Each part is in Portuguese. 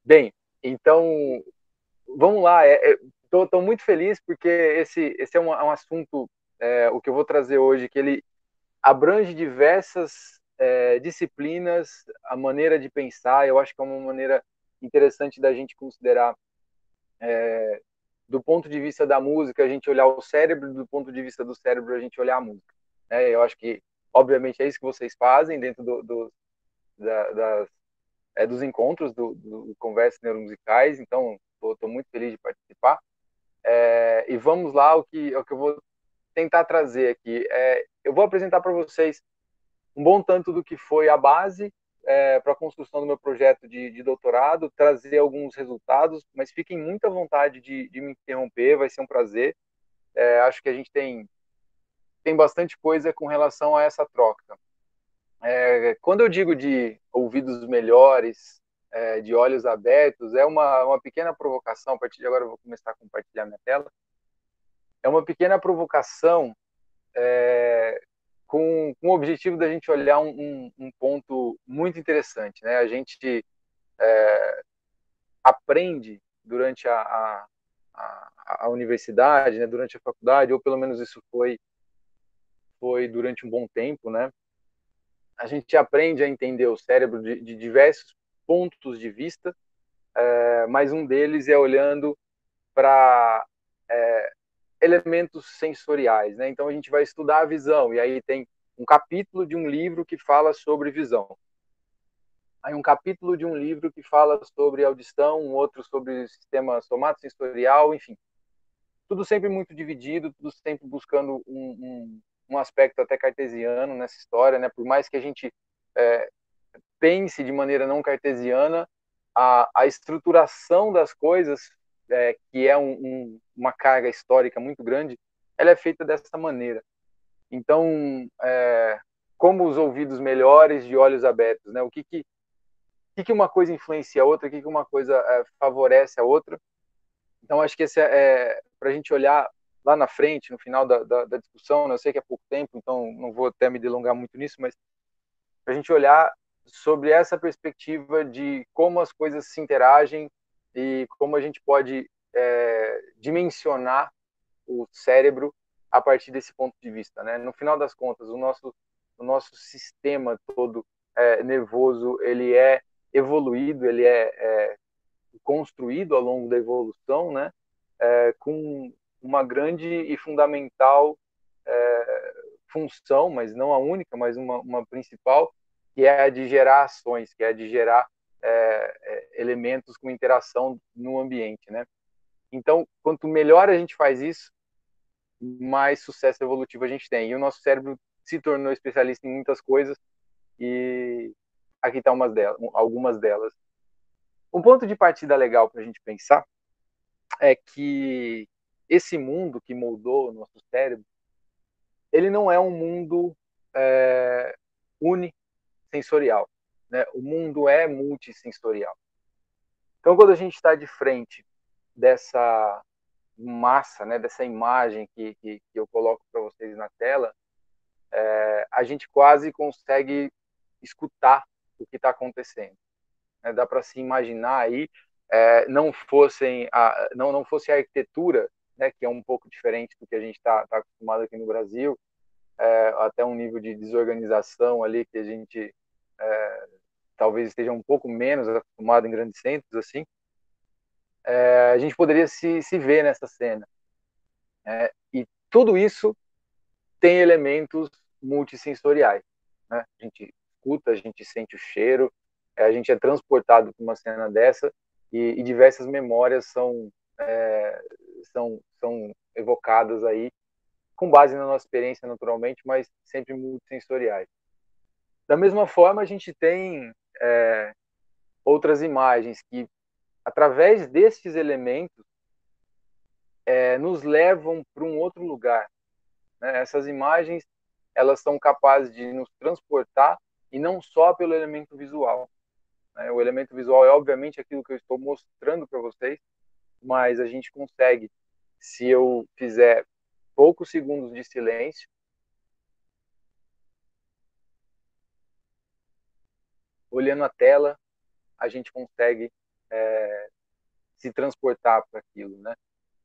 Bem, então, vamos lá. Estou muito feliz porque esse é um assunto, o que eu vou trazer hoje, que ele abrange diversas disciplinas, a maneira de pensar. Eu acho que é uma maneira interessante da gente considerar, do ponto de vista da música, a gente olhar o cérebro, do ponto de vista do cérebro, a gente olhar a música. Eu acho que, obviamente, é isso que vocês fazem dentro dos encontros do Conversas Neuromusicais, então estou muito feliz de participar. E vamos lá, o que eu vou tentar trazer aqui. Eu vou apresentar para vocês um bom tanto do que foi a base para a construção do meu projeto de doutorado, trazer alguns resultados, mas fiquem muito à vontade de me interromper, vai ser um prazer. Acho que a gente tem bastante coisa com relação a essa troca. Quando eu digo de ouvidos melhores, de olhos abertos, é uma pequena provocação. A partir de agora eu vou começar a compartilhar minha tela. É uma pequena provocação com o objetivo da gente olhar um ponto muito interessante. Né? A gente aprende durante a universidade, né? Durante a faculdade, ou pelo menos isso foi durante um bom tempo, né? A gente aprende a entender o cérebro de diversos pontos de vista, mas um deles é olhando para elementos sensoriais, né? Então a gente vai estudar a visão e aí tem um capítulo de um livro que fala sobre visão. Aí um capítulo de um livro que fala sobre audição, um outro sobre sistema somatosensorial, enfim. Tudo sempre muito dividido, tudo sempre buscando um aspecto até cartesiano nessa história, né? Por mais que a gente pense de maneira não cartesiana, a estruturação das coisas, que é uma carga histórica muito grande, ela é feita dessa maneira. Então, como os ouvidos melhores de olhos abertos, né? O que uma coisa influencia a outra, o que uma coisa favorece a outra. Então, acho que esse para a gente olhar lá na frente, no final da discussão, né? Eu sei que é pouco tempo, então não vou até me delongar muito nisso, mas para a gente olhar sobre essa perspectiva de como as coisas se interagem e como a gente pode dimensionar o cérebro a partir desse ponto de vista, né? No final das contas, o nosso sistema todo nervoso, ele é evoluído, ele é construído ao longo da evolução, né? Com uma grande e fundamental função, mas não a única, mas uma principal, que é a de gerar ações, que é a de gerar elementos com interação no ambiente, né? Então, quanto melhor a gente faz isso, mais sucesso evolutivo a gente tem. E o nosso cérebro se tornou especialista em muitas coisas e aqui estão algumas delas. Um ponto de partida legal para a gente pensar é que esse mundo que moldou o nosso cérebro, ele não é um mundo unissensorial, né? O mundo é multissensorial. Então, quando a gente está de frente dessa massa, né, dessa imagem que eu coloco para vocês na tela, a gente quase consegue escutar o que está acontecendo. Né? Dá para se imaginar aí, não fosse a arquitetura, né, que é um pouco diferente do que a gente está acostumado aqui no Brasil, até um nível de desorganização ali que a gente talvez esteja um pouco menos acostumado em grandes centros, assim, a gente poderia se ver nessa cena. E tudo isso tem elementos multissensoriais. Né? A gente escuta, a gente sente o cheiro, a gente é transportado para uma cena dessa e diversas memórias são evocadas aí com base na nossa experiência naturalmente, mas sempre multissensoriais. Da mesma forma, a gente tem outras imagens que, através desses elementos, nos levam para um outro lugar. Né? Essas imagens, elas são capazes de nos transportar e não só pelo elemento visual. Né? O elemento visual é, obviamente, aquilo que eu estou mostrando para vocês, mas a gente consegue, se eu fizer poucos segundos de silêncio, olhando a tela, a gente consegue se transportar para aquilo, né?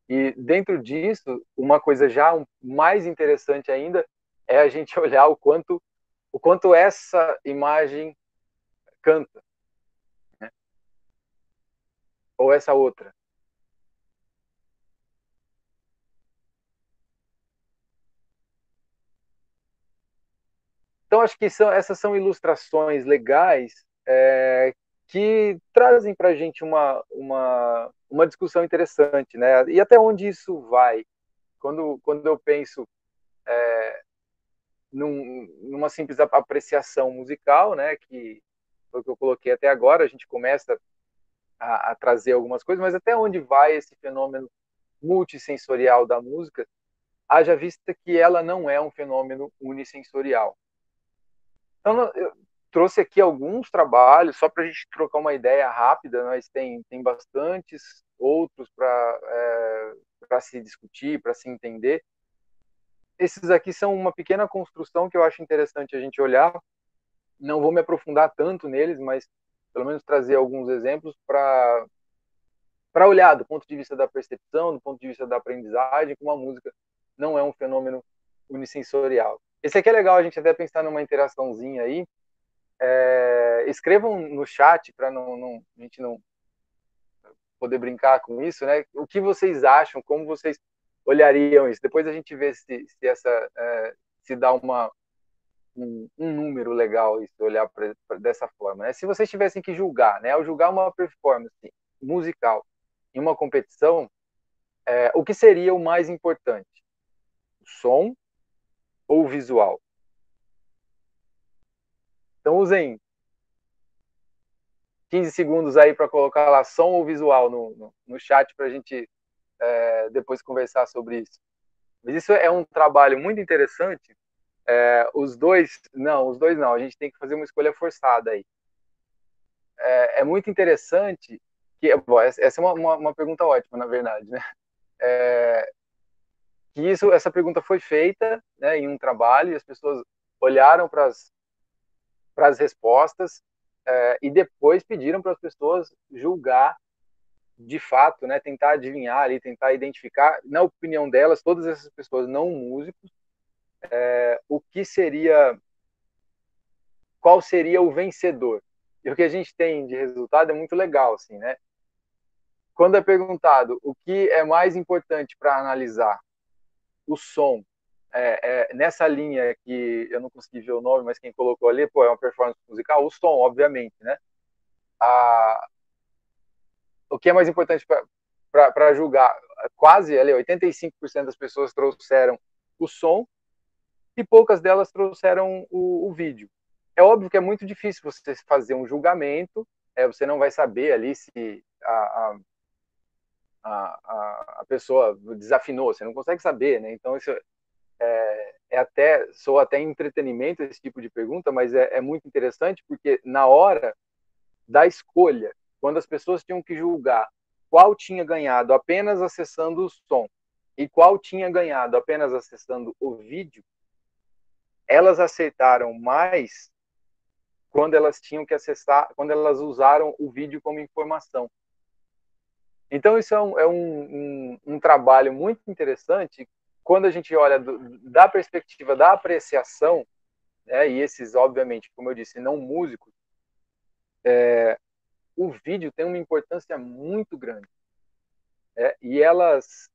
E dentro disso, uma coisa já mais interessante ainda é a gente olhar o quanto essa imagem canta, né? Ou essa outra. Então, acho que essas são ilustrações legais que trazem para a gente uma discussão interessante, né? E até onde isso vai? Quando eu penso numa simples apreciação musical, né? Que foi o que eu coloquei até agora, a gente começa a trazer algumas coisas, mas até onde vai esse fenômeno multissensorial da música, haja vista que ela não é um fenômeno unissensorial. Então, eu trouxe aqui alguns trabalhos, só para a gente trocar uma ideia rápida, mas tem bastantes outros para se discutir, para se entender. Esses aqui são uma pequena construção que eu acho interessante a gente olhar. Não vou me aprofundar tanto neles, mas pelo menos trazer alguns exemplos para olhar do ponto de vista da percepção, do ponto de vista da aprendizagem, como a música não é um fenômeno unissensorial. Esse aqui é legal a gente até pensar numa interaçãozinha aí. Escrevam no chat para a gente não poder brincar com isso, né? O que vocês acham, como vocês olhariam isso? Depois a gente vê se essa se dá um número legal isso, olhar dessa forma. Né? Se vocês tivessem que julgar, né? Ao julgar uma performance musical em uma competição, o que seria o mais importante? O som ou o visual? Então usem 15 segundos aí para colocar lá som ou visual no chat para a gente depois conversar sobre isso. Mas isso é um trabalho muito interessante. Os dois não, a gente tem que fazer uma escolha forçada aí. É muito interessante que, bom, essa é uma pergunta ótima, na verdade, né? Que essa pergunta foi feita, né, em um trabalho e as pessoas olharam para as respostas e depois pediram para as pessoas julgar de fato, né, tentar adivinhar ali, tentar identificar, na opinião delas, todas essas pessoas não músicos, o que seria, qual seria o vencedor. E o que a gente tem de resultado é muito legal, assim, né? Quando é perguntado o que é mais importante para analisar, o som, nessa linha que eu não consegui ver o nome, mas quem colocou ali, pô, é uma performance musical, o som, obviamente, né? O que é mais importante para julgar? Quase ali, 85% das pessoas trouxeram o som e poucas delas trouxeram o vídeo. É óbvio que é muito difícil você fazer um julgamento, você não vai saber ali se a pessoa desafinou, você não consegue saber, né? Então, isso sou até entretenimento esse tipo de pergunta, mas é muito interessante porque na hora da escolha, quando as pessoas tinham que julgar qual tinha ganhado apenas acessando o som e qual tinha ganhado apenas acessando o vídeo, elas aceitaram mais quando elas tinham que acessar, quando elas usaram o vídeo como informação. Então, isso um trabalho muito interessante quando a gente olha da perspectiva da apreciação, né, e esses, obviamente, como eu disse, não músicos, o vídeo tem uma importância muito grande. E elas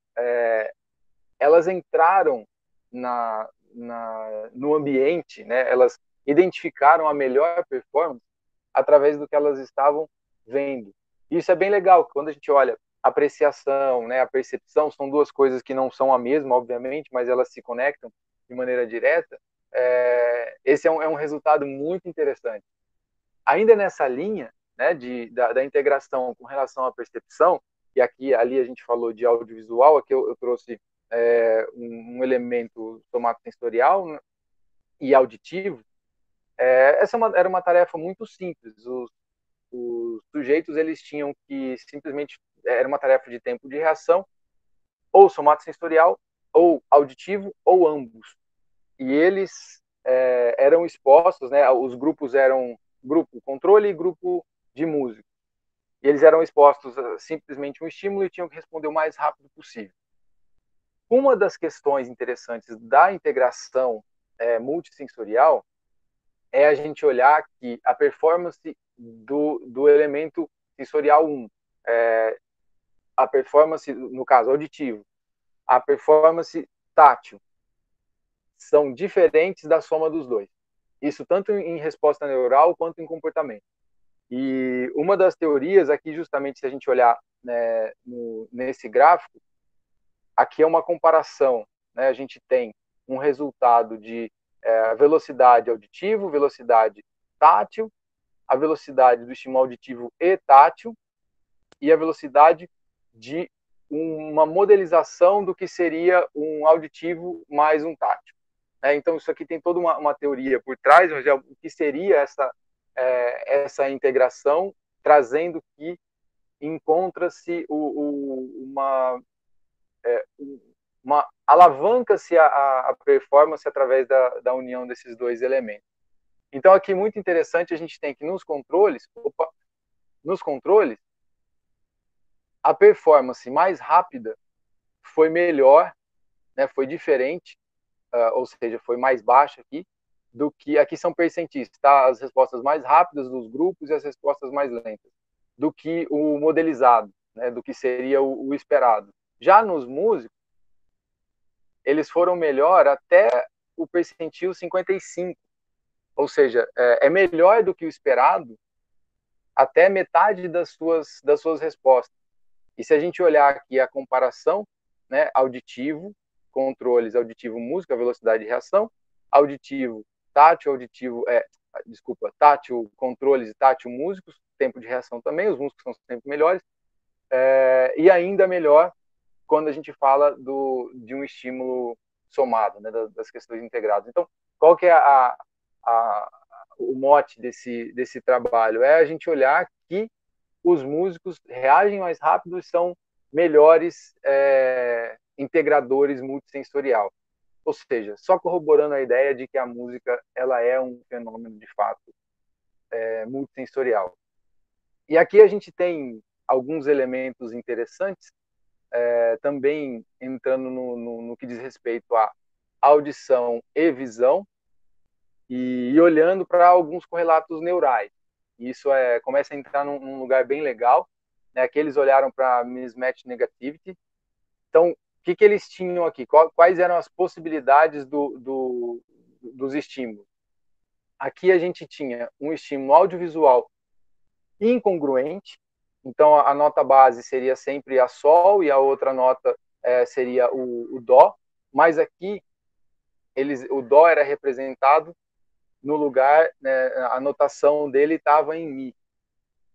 entraram no ambiente, né, elas identificaram a melhor performance através do que elas estavam vendo. E isso é bem legal, quando a gente olha a apreciação, né, a percepção, são duas coisas que não são a mesma, obviamente, mas elas se conectam de maneira direta. Esse é um resultado muito interessante. Ainda nessa linha, né, da integração com relação à percepção, e ali a gente falou de audiovisual, aqui eu trouxe um elemento somatosensorial, né, e auditivo. Essa era uma tarefa muito simples. Os sujeitos eles tinham que simplesmente, era uma tarefa de tempo de reação, ou somatosensorial, ou auditivo, ou ambos. E eles eram expostos, né? Os grupos eram grupo controle e grupo de música. e eles eram expostos a simplesmente um estímulo e tinham que responder o mais rápido possível. Uma das questões interessantes da integração multissensorial é a gente olhar que a performance do elemento sensorial 1, a performance, no caso, auditivo, a performance tátil, são diferentes da soma dos dois. Isso tanto em resposta neural quanto em comportamento. E uma das teorias aqui, justamente, se a gente olhar, né, nesse gráfico, aqui é uma comparação, né? A gente tem um resultado de velocidade auditivo, velocidade tátil, a velocidade do estímulo auditivo e tátil e a velocidade de uma modelização do que seria um auditivo mais um tátil. Então, isso aqui tem toda uma teoria por trás, mas o que seria essa integração, trazendo que encontra-se alavanca-se a performance através da união desses dois elementos. Então, aqui, muito interessante, a gente tem que nos controles, a performance mais rápida foi melhor, né, foi diferente, ou seja, foi mais baixa aqui, do que aqui são percentis, tá? As respostas mais rápidas dos grupos e as respostas mais lentas, do que o modelizado, né, do que seria o esperado. Já nos músicos, eles foram melhor até o percentil 55, ou seja, é melhor do que o esperado até metade das suas respostas. E se a gente olhar aqui a comparação, né, auditivo, controles auditivo música, velocidade de reação, auditivo tátil, tátil controles e tátil músicos, tempo de reação também, os músicos são sempre melhores, e ainda melhor quando a gente fala de um estímulo somado, né, das questões integradas. Então, qual que é o mote desse trabalho? É a gente olhar que os músicos reagem mais rápido e são melhores integradores multissensorial. Ou seja, só corroborando a ideia de que a música ela é um fenômeno, de fato, multissensorial. E aqui a gente tem alguns elementos interessantes, também entrando no que diz respeito à audição e visão, e olhando para alguns correlatos neurais. Isso começa a entrar num lugar bem legal, né? Aqui eles olharam para mismatch negativity. Então, o que eles tinham aqui? Quais eram as possibilidades dos estímulos? Aqui a gente tinha um estímulo audiovisual incongruente, então a nota base seria sempre a sol e a outra nota seria o dó, mas aqui o dó era representado no lugar, né, a notação dele estava em mi.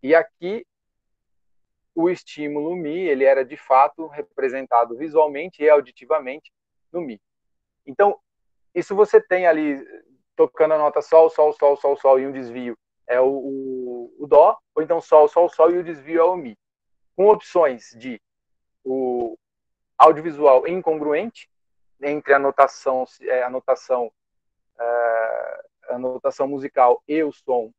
E aqui o estímulo mi, ele era de fato representado visualmente e auditivamente no mi. Então, isso você tem ali tocando a nota sol, sol, sol, sol, sol e um desvio é o dó, ou então sol, sol, sol e o desvio é o mi. Com opções de o audiovisual incongruente entre a notação musical e o som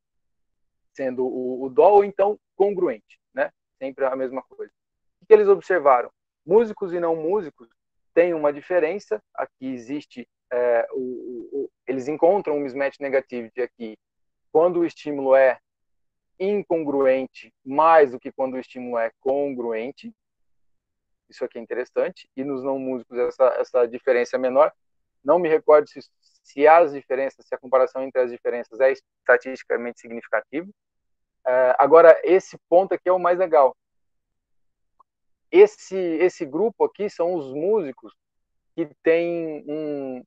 sendo o dó, ou então congruente, né? Sempre a mesma coisa. O que eles observaram? Músicos e não músicos têm uma diferença. Aqui existe, eles encontram um mismatch negativity aqui quando o estímulo é incongruente mais do que quando o estímulo é congruente. Isso aqui é interessante. E nos não músicos essa diferença é menor. Não me recordo se a comparação entre as diferenças é estatisticamente significativa. Agora, esse ponto aqui é o mais legal. Esse grupo aqui são os músicos que têm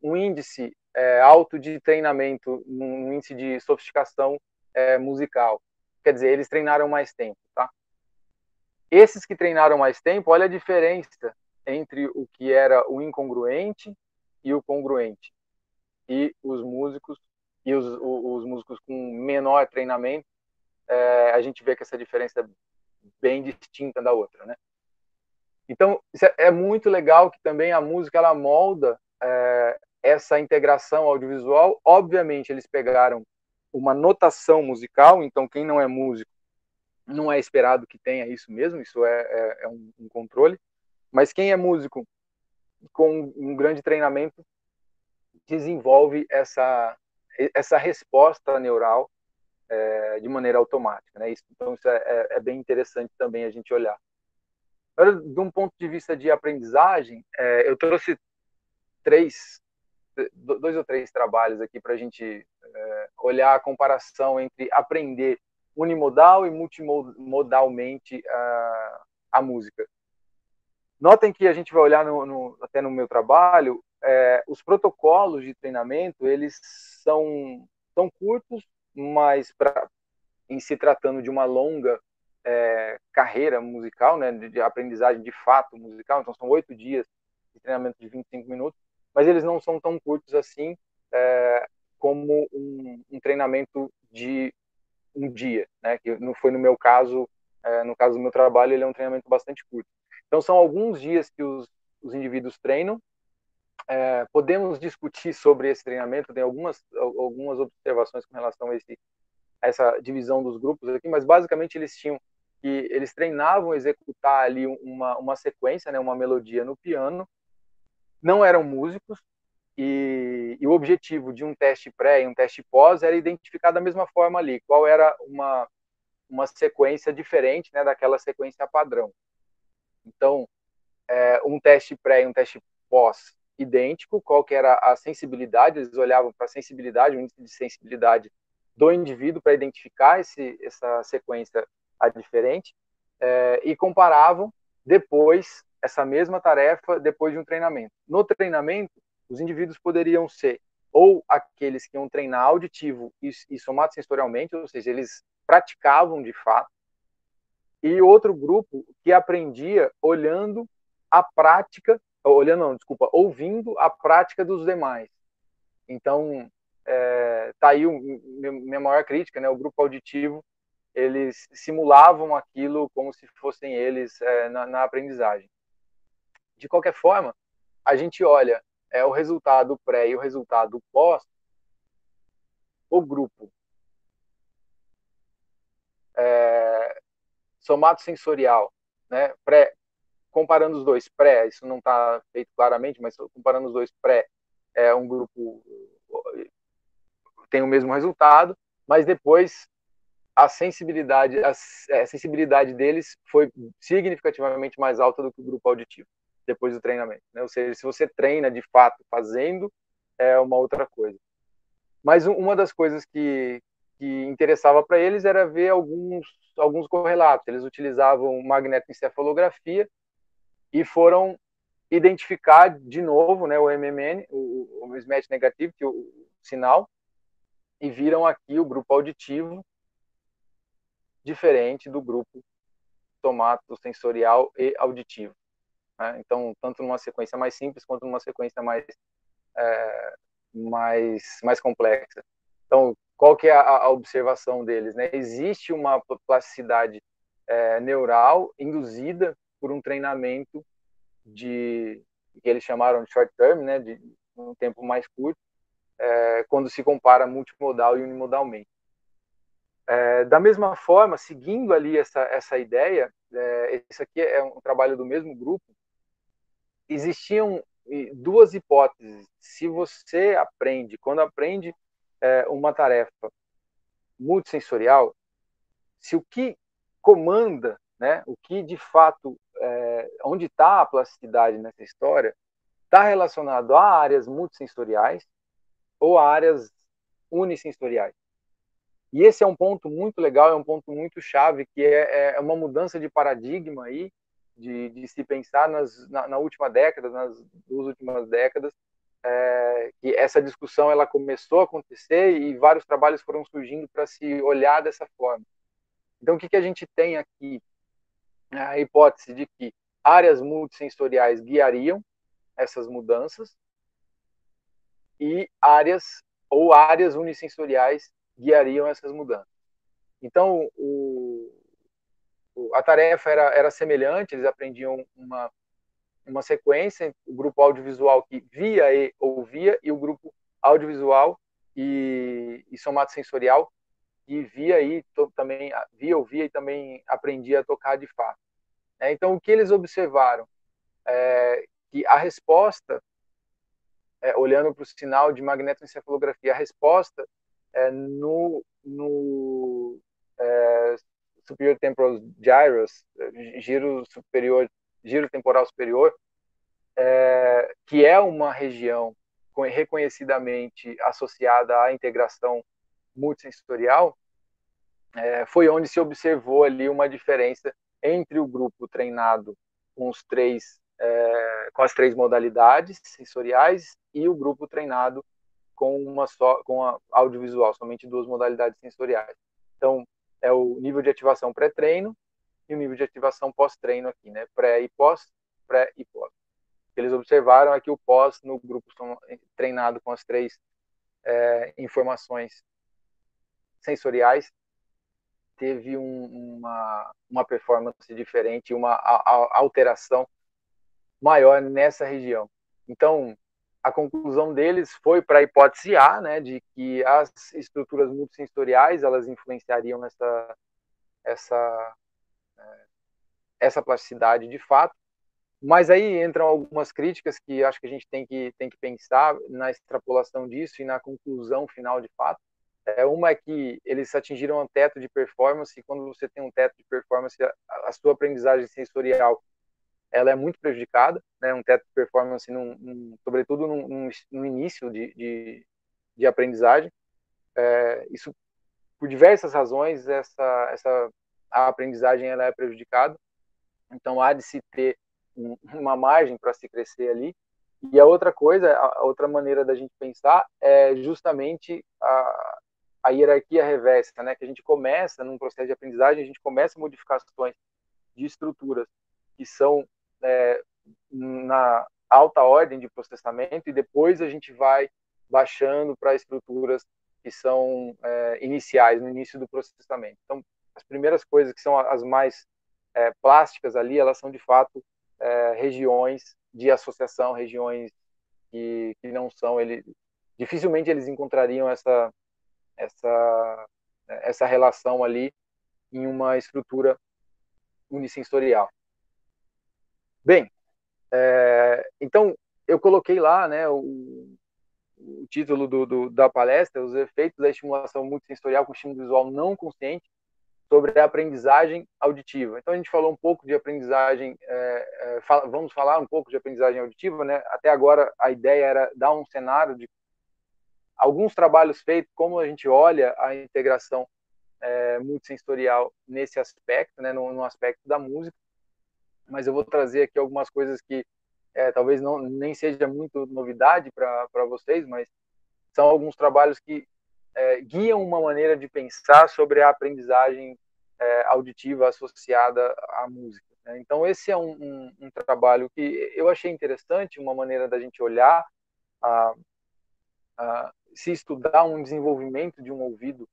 um índice alto de treinamento, um índice de sofisticação musical. Quer dizer, eles treinaram mais tempo, tá? Esses que treinaram mais tempo, olha a diferença entre o que era o incongruente e o congruente. E os músicos com menor treinamento, a gente vê que essa diferença é bem distinta da outra, né? Então, isso é muito legal que também a música ela molda essa integração audiovisual. Obviamente, eles pegaram uma notação musical, então quem não é músico não é esperado que tenha isso mesmo, isso é um controle, mas quem é músico com um grande treinamento desenvolve essa resposta neural de maneira automática, né? Então isso é bem interessante também a gente olhar. Agora, de um ponto de vista de aprendizagem, eu trouxe dois ou três trabalhos aqui para a gente olhar a comparação entre aprender unimodal e multimodalmente a música. Notem que a gente vai olhar até no meu trabalho, os protocolos de treinamento, eles são curtos, mas em se tratando de uma longa carreira musical, né, de aprendizagem de fato musical, então são 8 dias de treinamento de 25 minutos, mas eles não são tão curtos assim como um treinamento de um dia, né, que não foi no meu caso, no caso do meu trabalho, ele é um treinamento bastante curto. Então são alguns dias que os indivíduos treinam, podemos discutir sobre esse treinamento, tem algumas observações com relação a essa divisão dos grupos aqui, mas basicamente eles treinavam executar ali uma sequência, né, uma melodia no piano, não eram músicos, e o objetivo de um teste pré e um teste pós era identificar da mesma forma ali qual era uma sequência diferente, né, daquela sequência padrão. Então, um teste pré e um teste pós idêntico, qual que era a sensibilidade, eles olhavam para a sensibilidade, o índice de sensibilidade do indivíduo para identificar essa sequência diferente, e comparavam depois essa mesma tarefa depois de um treinamento. No treinamento, os indivíduos poderiam ser ou aqueles que iam treinar auditivo e somatosensorialmente, ou seja, eles praticavam de fato, e outro grupo que aprendia olhando a prática, ouvindo a prática dos demais. Então, tá aí minha maior crítica, né? O grupo auditivo, eles simulavam aquilo como se fossem eles na aprendizagem. De qualquer forma, a gente olha o resultado pré e o resultado pós, o grupo somatosensorial, né? Comparando os dois pré, isso não está feito claramente, mas comparando os dois pré, um grupo tem o mesmo resultado, mas depois a sensibilidade deles foi significativamente mais alta do que o grupo auditivo, depois do treinamento, né? Ou seja, se você treina de fato fazendo, é uma outra coisa. Mas uma das coisas que interessava para eles era ver alguns correlatos. Eles utilizavam magnetoencefalografia e foram identificar de novo, né, o MMN, o mismatch negativo, que o sinal, e viram aqui o grupo auditivo diferente do grupo somatosensorial e auditivo, né? Então, tanto numa sequência mais simples quanto numa sequência mais complexa. Então, qual que é a observação deles, né? Existe uma plasticidade neural induzida por um treinamento que eles chamaram de short term, né, de um tempo mais curto, quando se compara multimodal e unimodalmente. Da mesma forma, seguindo ali essa ideia, esse aqui é um trabalho do mesmo grupo, existiam duas hipóteses. Se você quando aprende uma tarefa multissensorial, se o que comanda, né, o que de fato, onde está a plasticidade nessa história, está relacionado a áreas multissensoriais ou a áreas unissensoriais. E esse é um ponto muito legal, é um ponto muito chave, que é uma mudança de paradigma aí, de se pensar na última década, nas 2 últimas décadas, que essa discussão ela começou a acontecer e vários trabalhos foram surgindo para se olhar dessa forma. Então, o que a gente tem aqui? A hipótese de que áreas multissensoriais guiariam essas mudanças e áreas unissensoriais guiariam essas mudanças. Então, a tarefa era semelhante, eles aprendiam uma sequência, o grupo audiovisual que via e ouvia, e o grupo audiovisual e somatosensorial e também ouvia e também aprendia a tocar de fato. Então, o que eles observaram é que a resposta, olhando para o sinal de magnetoencefalografia, a resposta no superior temporal gyrus, giro temporal superior, que é uma região reconhecidamente associada à integração multissensorial, foi onde se observou ali uma diferença entre o grupo treinado com com as três modalidades sensoriais e o grupo treinado com a audiovisual, somente duas modalidades sensoriais. Então, é o nível de ativação pré-treino e o nível de ativação pós-treino aqui, né? Pré e pós. O que eles observaram é que o pós no grupo treinado com as três informações sensoriais teve uma performance diferente, uma alteração maior nessa região. Então, a conclusão deles foi para a hipótese A, né, de que as estruturas multissensoriais elas influenciariam essa plasticidade de fato, mas aí entram algumas críticas que acho que a gente tem que pensar na extrapolação disso e na conclusão final de fato. Uma é que eles atingiram um teto de performance, e quando você tem um teto de performance, a sua aprendizagem sensorial ela é muito prejudicada, né? Um teto de performance, sobretudo no início de aprendizagem. Isso, por diversas razões, a aprendizagem ela é prejudicada. Então, há de se ter uma margem para se crescer ali. E a outra coisa, a outra maneira da gente pensar é justamente a hierarquia reversa, né? Que a gente começa, num processo de aprendizagem, a gente começa modificações de estruturas que são na alta ordem de processamento e depois a gente vai baixando para estruturas que são iniciais, no início do processamento. Então, as primeiras coisas que são as mais plásticas ali, elas são de fato regiões de associação, regiões que não são, dificilmente eles encontrariam essa relação ali em uma estrutura unissensorial. Bem, então eu coloquei lá, né, o título da palestra, os efeitos da estimulação multissensorial com estímulo visual não consciente sobre a aprendizagem auditiva. Então a gente falou um pouco de aprendizagem, vamos falar um pouco de aprendizagem auditiva, né? Até agora a ideia era dar um cenário de alguns trabalhos feitos, como a gente olha a integração multissensorial nesse aspecto, né? No aspecto da música. Mas eu vou trazer aqui algumas coisas que talvez nem seja muito novidade para vocês, mas são alguns trabalhos que guiam uma maneira de pensar sobre a aprendizagem auditiva associada à música. Né? Então, esse é um trabalho que eu achei interessante, uma maneira da gente olhar, se estudar um desenvolvimento de um ouvido.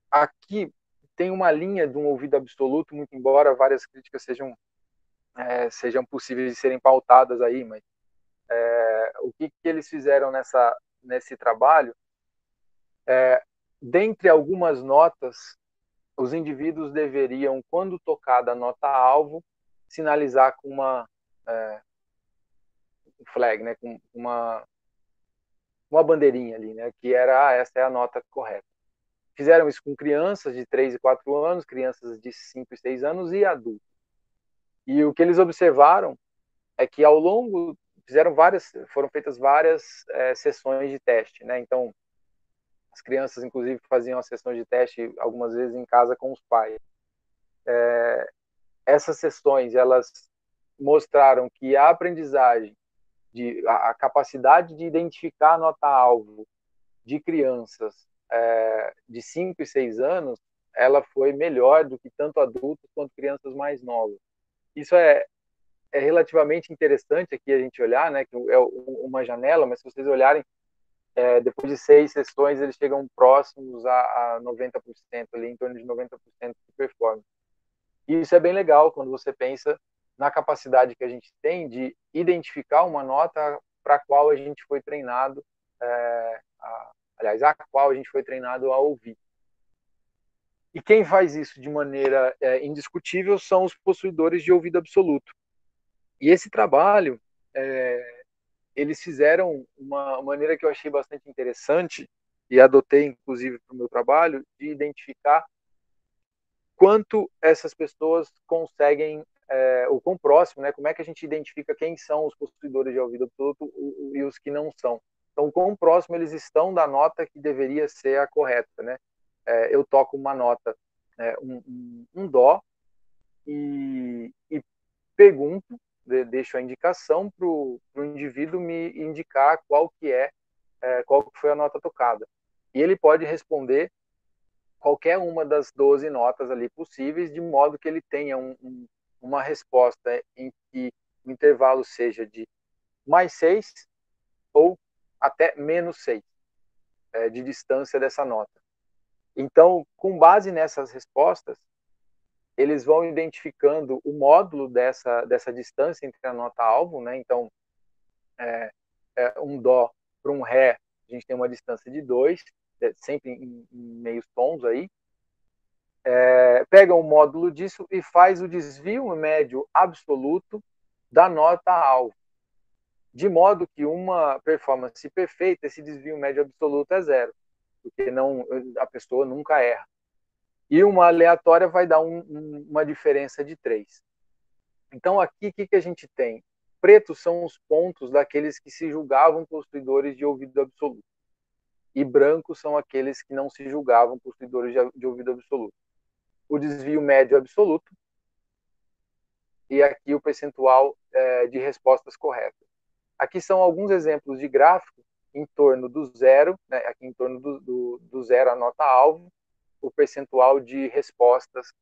Aqui tem uma linha de um ouvido absoluto, muito embora várias críticas sejam possíveis de serem pautadas aí, mas o que eles fizeram nesse trabalho, dentre algumas notas, os indivíduos deveriam, quando tocada a nota alvo, sinalizar com uma flag, né, com uma bandeirinha ali, né, que era essa é a nota correta. Fizeram isso com crianças de 3 e 4 anos, crianças de 5 e 6 anos e adultos. E o que eles observaram é que ao longo foram feitas várias sessões de teste, né? Então as crianças inclusive faziam as sessões de teste algumas vezes em casa com os pais. Essas sessões elas mostraram que a aprendizagem a capacidade de identificar a nota alvo de crianças de 5 e 6 anos, ela foi melhor do que tanto adultos quanto crianças mais novas. Isso é relativamente interessante aqui a gente olhar, né, que é uma janela, mas se vocês olharem, depois de 6 sessões, eles chegam próximos a 90%, ali, em torno de 90% de performance. E isso é bem legal quando você pensa na capacidade que a gente tem de identificar uma nota para a qual a gente foi treinado, aliás, a qual a gente foi treinado a ouvir. E quem faz isso de maneira indiscutível são os possuidores de ouvido absoluto. E esse trabalho, eles fizeram uma maneira que eu achei bastante interessante, e adotei inclusive para o meu trabalho, de identificar quanto essas pessoas conseguem, ou quão próximo, né, como é que a gente identifica quem são os possuidores de ouvido absoluto e os que não são. Então, quão próximo eles estão da nota que deveria ser a correta, né? Eu toco uma nota, um dó, e pergunto, deixo a indicação para o indivíduo me indicar qual que foi a nota tocada. E ele pode responder qualquer uma das 12 notas ali possíveis, de modo que ele tenha uma resposta em que o intervalo seja de +6 ou até -6 de distância dessa nota. Então, com base nessas respostas, eles vão identificando o módulo dessa distância entre a nota-alvo, né? Então, um dó para um ré, a gente tem uma distância de 2, sempre em meios tons aí. Pega o módulo disso e faz o desvio médio absoluto da nota-alvo. De modo que uma performance perfeita, esse desvio médio absoluto é 0, porque a pessoa nunca erra. E uma aleatória vai dar uma diferença de 3. Então, aqui, o que a gente tem? Pretos são os pontos daqueles que se julgavam possuidores de ouvido absoluto. E brancos são aqueles que não se julgavam possuidores de ouvido absoluto. O desvio médio absoluto e aqui o percentual de respostas corretas. Aqui são alguns exemplos de gráfico em torno do zero, né, aqui em torno do zero a nota-alvo, o percentual de respostas,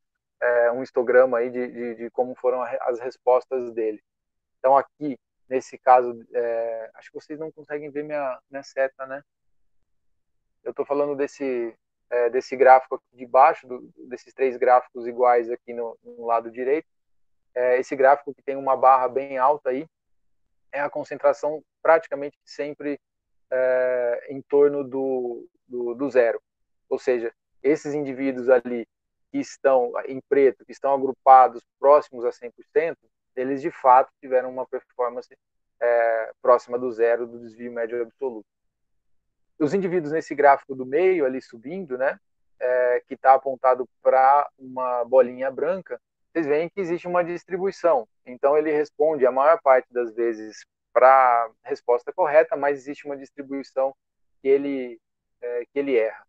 um histograma aí de como foram as respostas dele. Então, aqui, nesse caso, acho que vocês não conseguem ver minha seta, né? Eu estou falando desse gráfico aqui de baixo, desses 3 gráficos iguais aqui no lado direito. Esse gráfico que tem uma barra bem alta aí, é a concentração praticamente sempre em torno do zero. Ou seja, esses indivíduos ali que estão em preto, que estão agrupados próximos a 100%, eles de fato tiveram uma performance próxima do zero do desvio médio absoluto. Os indivíduos nesse gráfico do meio ali subindo, né, que está apontado para uma bolinha branca, vocês veem que existe uma distribuição. Então ele responde a maior parte das vezes para a resposta correta, mas existe uma distribuição que ele erra.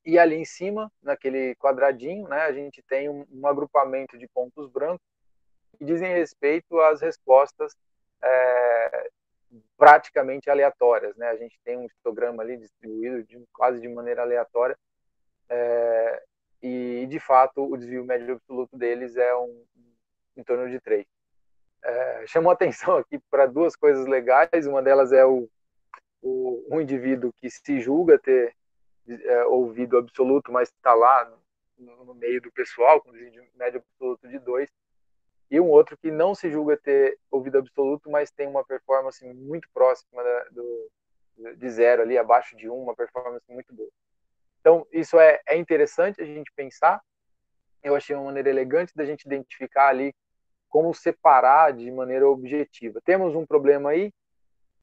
E ali em cima, naquele quadradinho, né, a gente tem um agrupamento de pontos brancos que dizem respeito às respostas praticamente aleatórias, né? A gente tem um histograma ali distribuído quase de maneira aleatória, e de fato o desvio médio absoluto deles é em torno de 3. Chamou atenção aqui para 2 coisas legais. Uma delas é um indivíduo que se julga ter ouvido absoluto, mas está lá no meio do pessoal, com desvio médio absoluto de 2. E um outro que não se julga ter ouvido absoluto, mas tem uma performance muito próxima de 0 ali, abaixo de 1, uma performance muito boa. Então, isso é interessante a gente pensar. Eu achei uma maneira elegante da gente identificar ali como separar de maneira objetiva. Temos um problema aí,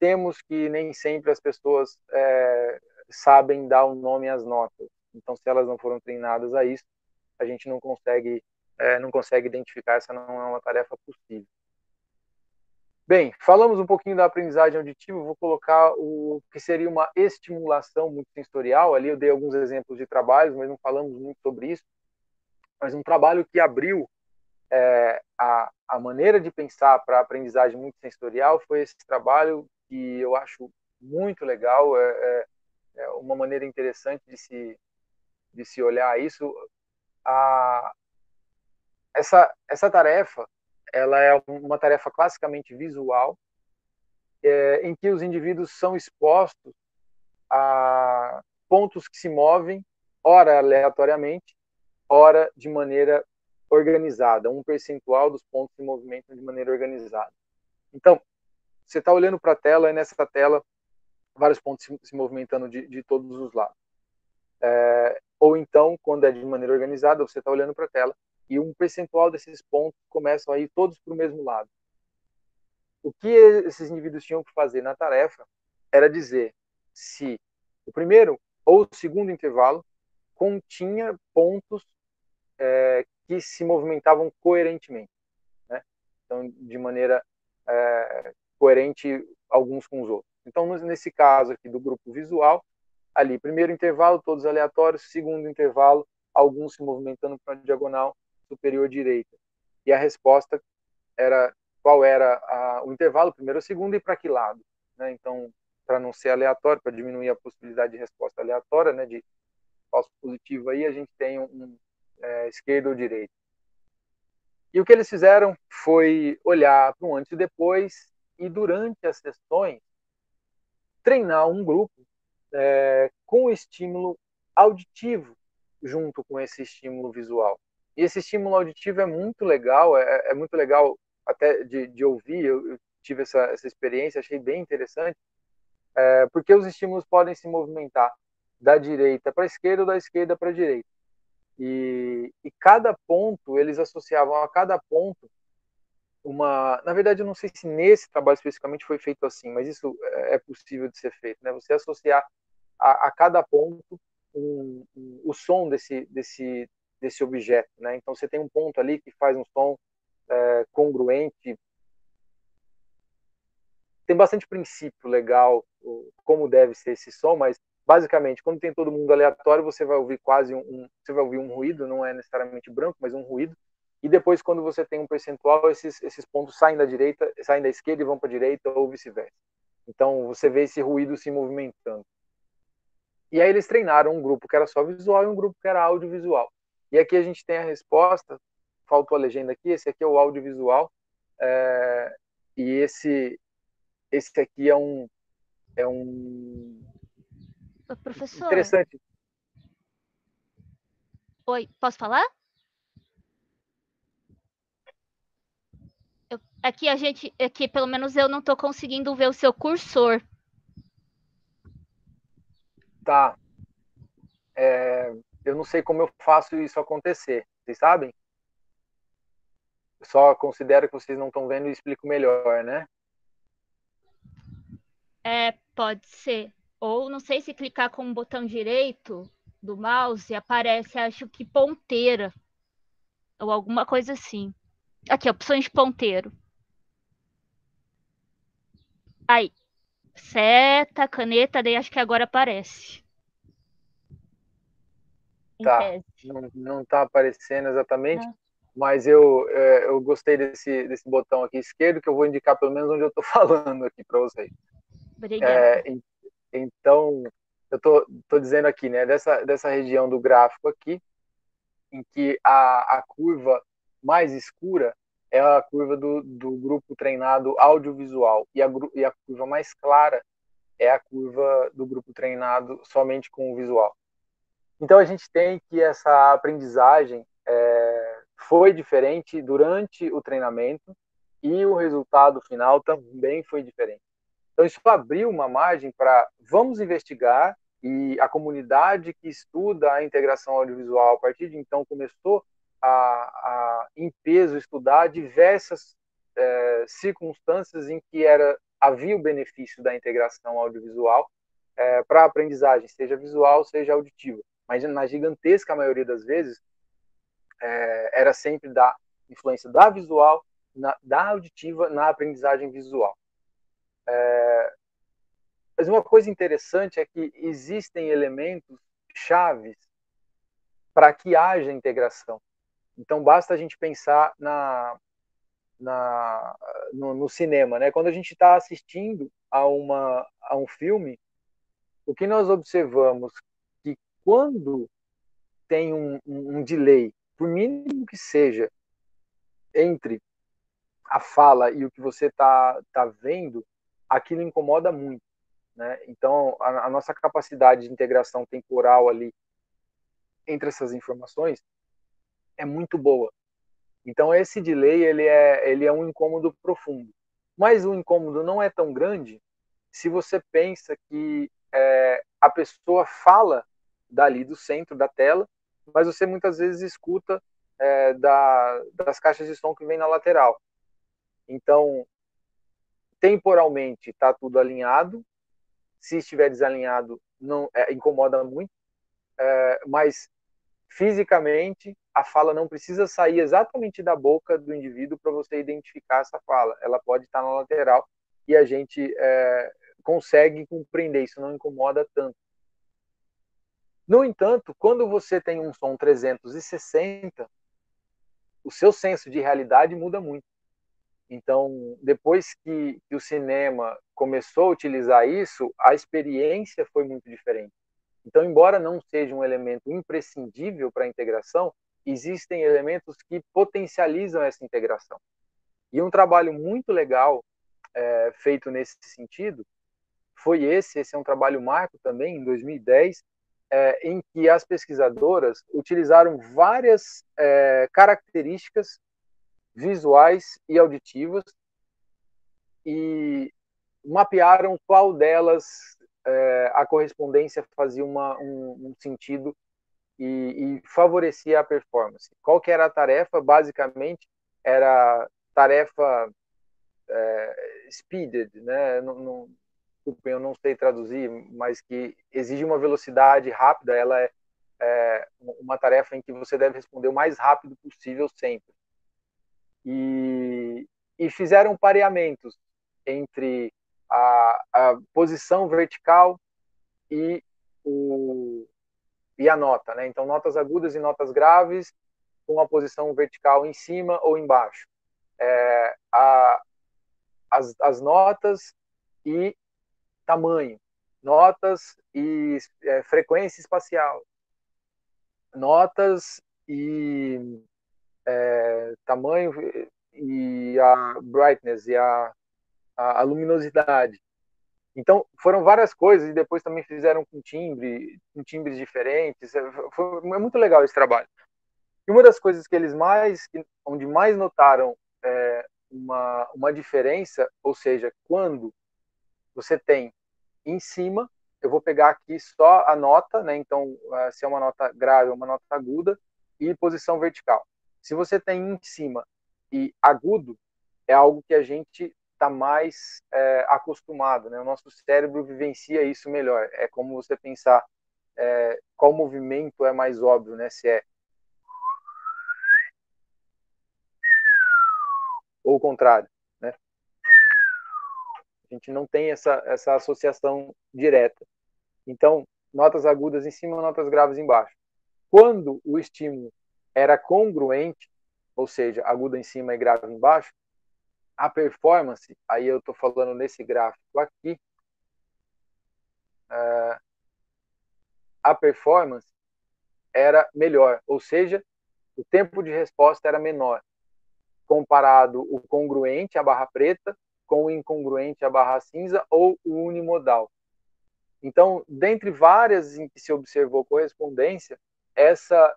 temos que nem sempre as pessoas sabem dar um nome às notas. Então, se elas não foram treinadas a isso, a gente não consegue identificar, essa não é uma tarefa possível. Bem, falamos um pouquinho da aprendizagem auditiva, vou colocar o que seria uma estimulação multissensorial. Ali eu dei alguns exemplos de trabalhos, mas não falamos muito sobre isso. Mas um trabalho que abriu a maneira de pensar para a aprendizagem multissensorial foi esse trabalho que eu acho muito legal, uma maneira interessante de se olhar isso. Essa tarefa, ela é uma tarefa classicamente visual, em que os indivíduos são expostos a pontos que se movem, ora aleatoriamente, ora de maneira organizada, um percentual dos pontos se movimentam de maneira organizada. Então, você está olhando para a tela, e nessa tela, vários pontos se movimentando de todos os lados. ou então, quando é de maneira organizada, você está olhando para a tela e um percentual desses pontos começam a ir todos para o mesmo lado. O que esses indivíduos tinham que fazer na tarefa era dizer se o primeiro ou o segundo intervalo continha pontos que se movimentavam coerentemente, né? Então, de maneira coerente alguns com os outros. Então, nesse caso aqui do grupo visual, ali, primeiro intervalo, todos aleatórios, segundo intervalo, alguns se movimentando para a diagonal superior direita. E a resposta era qual era o intervalo, primeiro ou segundo, e para que lado. Né? Então, para não ser aleatório, para diminuir a possibilidade de resposta aleatória, né, de falso positivo, aí a gente tem esquerda ou direita. E o que eles fizeram foi olhar para um antes e depois, e durante as sessões, treinar um grupo com estímulo auditivo junto com esse estímulo visual. E esse estímulo auditivo é muito legal, é muito legal até de ouvir, eu tive essa experiência, achei bem interessante, porque os estímulos podem se movimentar da direita para a esquerda ou da esquerda para a direita. E cada ponto, eles associavam a cada ponto na verdade, eu não sei se nesse trabalho especificamente foi feito assim, mas isso é possível de ser feito, né? Você associar a cada ponto o som desse objeto, né? Então você tem um ponto ali que faz um som congruente, tem bastante princípio legal como deve ser esse som, mas basicamente quando tem todo mundo aleatório você vai ouvir você vai ouvir um ruído, não é necessariamente branco, mas um ruído. E depois quando você tem um percentual, esses pontos saem da direita, saem da esquerda e vão para a direita ou vice-versa. Então você vê esse ruído se movimentando. E aí eles treinaram um grupo que era só visual e um grupo que era audiovisual. E aqui a gente tem a resposta, faltou a legenda aqui, esse aqui é o audiovisual, e esse aqui é um Professor, interessante. oi, posso falar? Aqui pelo menos eu não estou conseguindo ver o seu cursor. Tá, eu não sei como eu faço isso acontecer, vocês sabem? Eu só considero que vocês não estão vendo e explico melhor, né? Pode ser. Ou não sei se clicar com o botão direito do mouse aparece, acho que ponteira. Ou alguma coisa assim. Aqui, opções de ponteiro. Aí, seta, caneta, daí acho que agora aparece. Em Tá, tese. não tá aparecendo exatamente, Não. mas eu gostei desse botão aqui esquerdo, que eu vou indicar pelo menos onde eu estou falando aqui para vocês. Obrigada. Então, eu tô dizendo aqui, né, dessa região do gráfico aqui, em que a curva mais escura é a curva do grupo treinado audiovisual, e a curva mais clara é a curva do grupo treinado somente com o visual. Então, a gente tem que essa aprendizagem foi diferente durante o treinamento e o resultado final também foi diferente. Então, isso abriu uma margem para vamos investigar, e a comunidade que estuda a integração audiovisual, a partir de então, começou em peso, estudar diversas circunstâncias em que havia o benefício da integração audiovisual para a aprendizagem, seja visual, seja auditiva. Mas, na gigantesca maioria das vezes, era sempre da influência da visual, da auditiva na aprendizagem visual. Mas uma coisa interessante é que existem elementos chaves para que haja integração. Então, basta a gente pensar no cinema. Né? Quando a gente está assistindo a um filme, o que nós observamos que quando tem um delay, por mínimo que seja, entre a fala e o que você tá vendo, aquilo incomoda muito. Né? Então, a nossa capacidade de integração temporal ali entre essas informações é muito boa. Então, esse delay ele é um incômodo profundo. Mas o incômodo não é tão grande se você pensa que a pessoa fala dali do centro da tela, mas você muitas vezes escuta das caixas de som que vem na lateral. Então, temporalmente está tudo alinhado. Se estiver desalinhado, não incomoda muito, mas fisicamente a fala não precisa sair exatamente da boca do indivíduo para você identificar essa fala. Ela pode estar na lateral e a gente consegue compreender, isso não incomoda tanto. No entanto, quando você tem um som 360, o seu senso de realidade muda muito. Então, depois que o cinema começou a utilizar isso, a experiência foi muito diferente. Então, embora não seja um elemento imprescindível para a integração, existem elementos que potencializam essa integração. E um trabalho muito legal feito nesse sentido foi esse é um trabalho marco também, em 2010, em que as pesquisadoras utilizaram várias características visuais e auditivas e mapearam qual delas a correspondência fazia um sentido e favorecia a performance. Qual que era a tarefa? Basicamente, era tarefa speeded, né? Desculpem, eu não sei traduzir, mas que exige uma velocidade rápida, ela é uma tarefa em que você deve responder o mais rápido possível sempre. E fizeram pareamentos entre a posição vertical e, e a nota, né? Então, notas agudas e notas graves com a posição vertical em cima ou embaixo. As notas e tamanho, notas e frequência espacial, notas e tamanho e a brightness e a luminosidade. Então, foram várias coisas, e depois também fizeram com timbres diferentes. É muito legal esse trabalho. E uma das coisas que eles onde mais notaram uma diferença, ou seja, quando você tem em cima, eu vou pegar aqui só a nota, né? Então, se é uma nota grave ou uma nota aguda, e posição vertical. Se você tem em cima e agudo, é algo que a gente está mais acostumado, né? O nosso cérebro vivencia isso melhor. É como você pensar qual movimento é mais óbvio, né? Se é ou o contrário, né? A gente não tem essa associação direta. Então, notas agudas em cima, notas graves embaixo. Quando o estímulo era congruente, ou seja, aguda em cima e grave embaixo, a performance, aí eu estou falando nesse gráfico aqui, a performance era melhor, ou seja, o tempo de resposta era menor, comparado o congruente, a barra preta, com o incongruente, a barra cinza, ou o unimodal. Então, dentre várias em que se observou correspondência, essa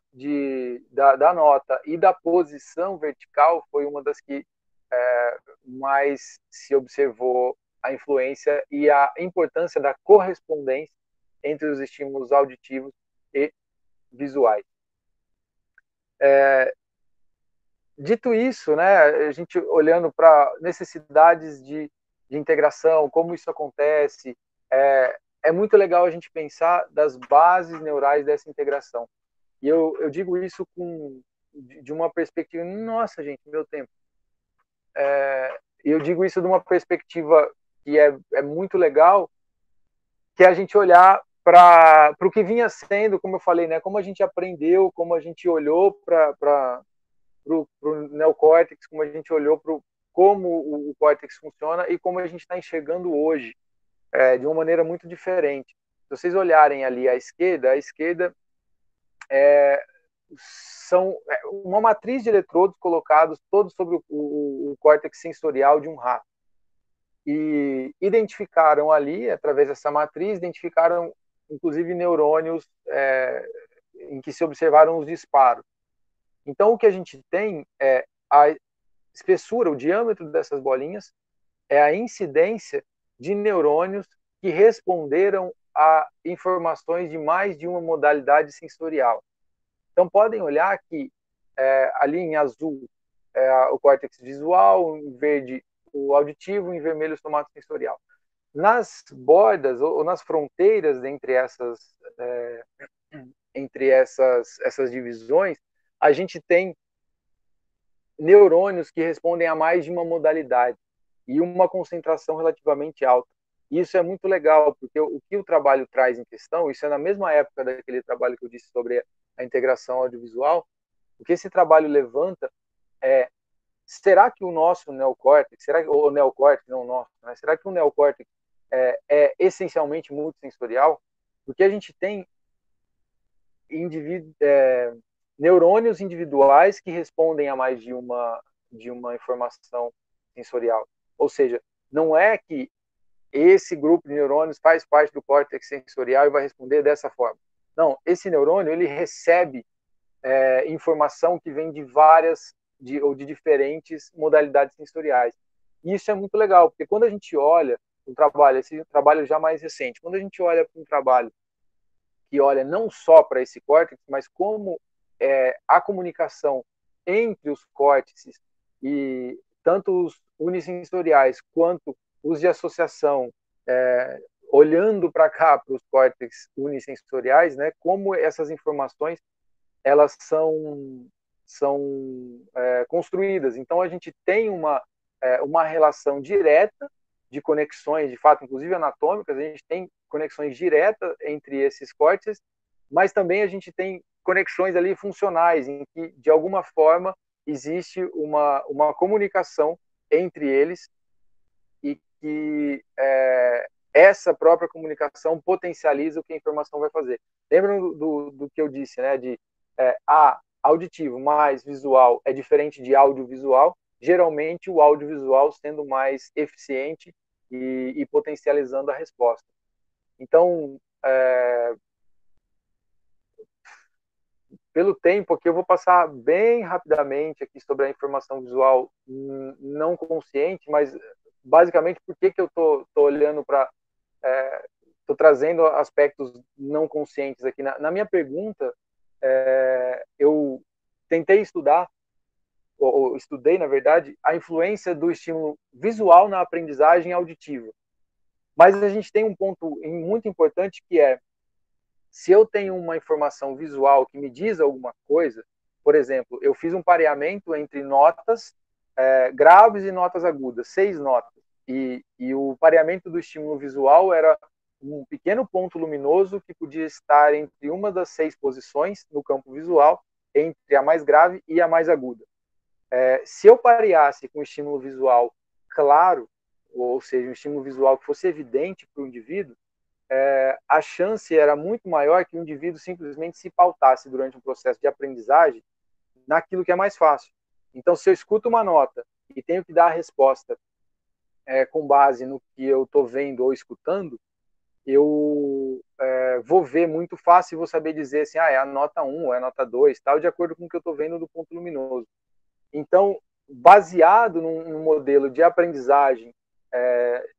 da nota e da posição vertical foi uma das que mais se observou a influência e a importância da correspondência entre os estímulos auditivos e visuais. Dito isso, né, a gente olhando para necessidades de integração, como isso acontece, é muito legal a gente pensar das bases neurais dessa integração. E eu digo isso de uma perspectiva, nossa, gente, meu tempo. Eu digo isso de uma perspectiva que é muito legal, que é a gente olhar para o que vinha sendo, como eu falei, né, como a gente aprendeu, como a gente olhou para o neocórtex, como a gente olhou para como o córtex funciona e como a gente está enxergando hoje, de uma maneira muito diferente. Se vocês olharem ali à esquerda são uma matriz de eletrodos colocados todos sobre o córtex sensorial de um rato. E identificaram ali, através dessa matriz, identificaram inclusive neurônios em que se observaram os disparos. Então, o que a gente tem é a espessura, o diâmetro dessas bolinhas, é a incidência de neurônios que responderam a informações de mais de uma modalidade sensorial. Então, podem olhar que ali em azul o córtex visual, em verde o auditivo, em vermelho o somatosensorial. Nas bordas ou nas fronteiras entre essas divisões, a gente tem neurônios que respondem a mais de uma modalidade e uma concentração relativamente alta. Isso é muito legal, porque o que o trabalho traz em questão, isso é na mesma época daquele trabalho que eu disse sobre a integração audiovisual, o que esse trabalho levanta é: será que o nosso neocórtex, o neocórtex, não o nosso, né? Será que o neocórtex é essencialmente multissensorial? Porque a gente tem neurônios individuais que respondem a mais de uma informação sensorial. Ou seja, não é que esse grupo de neurônios faz parte do córtex sensorial e vai responder dessa forma. Não, esse neurônio ele recebe informação que vem de várias ou de diferentes modalidades sensoriais. E isso é muito legal, porque quando a gente olha um trabalho, esse trabalho já mais recente, quando a gente olha para um trabalho que olha não só para esse córtex, mas como a comunicação entre os córtices, e tanto os unissensoriais quanto os de associação, olhando para cá, para os córtex unissensoriais, né, como essas informações elas são construídas. Então, a gente tem uma relação direta de conexões, de fato, inclusive anatômicas, a gente tem conexões diretas entre esses córtices, mas também a gente tem conexões ali funcionais, em que, de alguma forma, existe uma comunicação entre eles e que essa própria comunicação potencializa o que a informação vai fazer. Lembram do que eu disse, né? De auditivo mais visual é diferente de audiovisual. Geralmente, o audiovisual sendo mais eficiente e potencializando a resposta. Então, pelo tempo aqui, eu vou passar bem rapidamente aqui sobre a informação visual não consciente, mas basicamente por que eu estou olhando para... Estou trazendo aspectos não conscientes aqui. Na minha pergunta, eu tentei estudar, ou estudei, na verdade, a influência do estímulo visual na aprendizagem auditiva. Mas a gente tem um ponto muito importante que é: se eu tenho uma informação visual que me diz alguma coisa, por exemplo, eu fiz um pareamento entre notas graves e notas agudas, 6 notas, e o pareamento do estímulo visual era um pequeno ponto luminoso que podia estar entre uma das 6 posições no campo visual, entre a mais grave e a mais aguda. Se eu pareasse com um estímulo visual claro, ou seja, um estímulo visual que fosse evidente para o indivíduo, a chance era muito maior que o indivíduo simplesmente se pautasse durante um processo de aprendizagem naquilo que é mais fácil. Então, se eu escuto uma nota e tenho que dar a resposta com base no que eu estou vendo ou escutando, eu vou ver muito fácil e vou saber dizer assim, é a nota 1, ou é a nota 2, tal, de acordo com o que eu estou vendo do ponto luminoso. Então, baseado num modelo de aprendizagem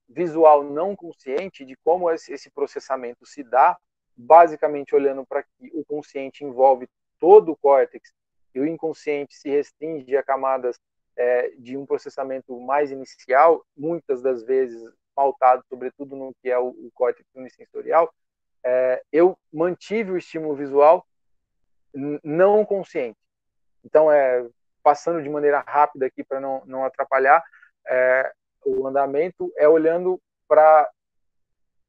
visual não consciente, de como esse processamento se dá, basicamente olhando para que o consciente envolve todo o córtex e o inconsciente se restringe a camadas de um processamento mais inicial, muitas das vezes pautado sobretudo no que é o córtex unissensorial, eu mantive o estímulo visual não consciente. Então, passando de maneira rápida aqui para não atrapalhar, o andamento olhando para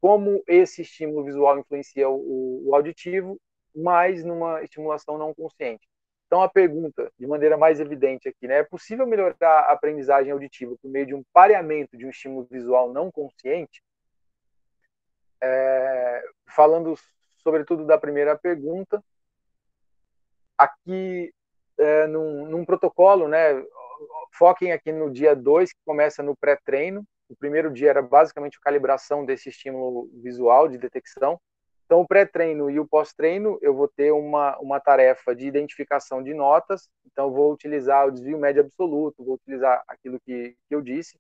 como esse estímulo visual influencia o auditivo, mas numa estimulação não consciente. Então, a pergunta, de maneira mais evidente aqui, né? É possível melhorar a aprendizagem auditiva por meio de um pareamento de um estímulo visual não consciente? Falando sobretudo da primeira pergunta, aqui num protocolo, né? Foquem aqui no dia 2, que começa no pré-treino. O primeiro dia era basicamente a calibração desse estímulo visual de detecção. Então, o pré-treino e o pós-treino, eu vou ter uma tarefa de identificação de notas. Então, eu vou utilizar o desvio médio absoluto, vou utilizar aquilo que eu disse.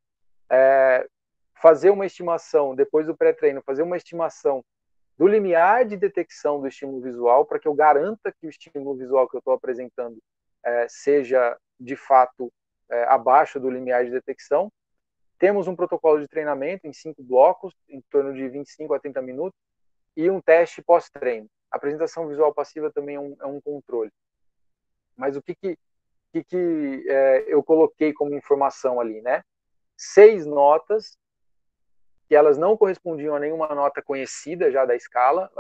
Fazer uma estimação, depois do pré-treino, fazer uma estimação do limiar de detecção do estímulo visual, para que eu garanta que o estímulo visual que eu estou apresentando seja, de fato, abaixo do limiar de detecção. Temos um protocolo de treinamento em 5 blocos, em torno de 25 a 30 minutos, e um teste pós-treino. A apresentação visual passiva também é um controle. Mas o que eu coloquei como informação ali, né? 6 notas, que elas não correspondiam a nenhuma nota conhecida já da escala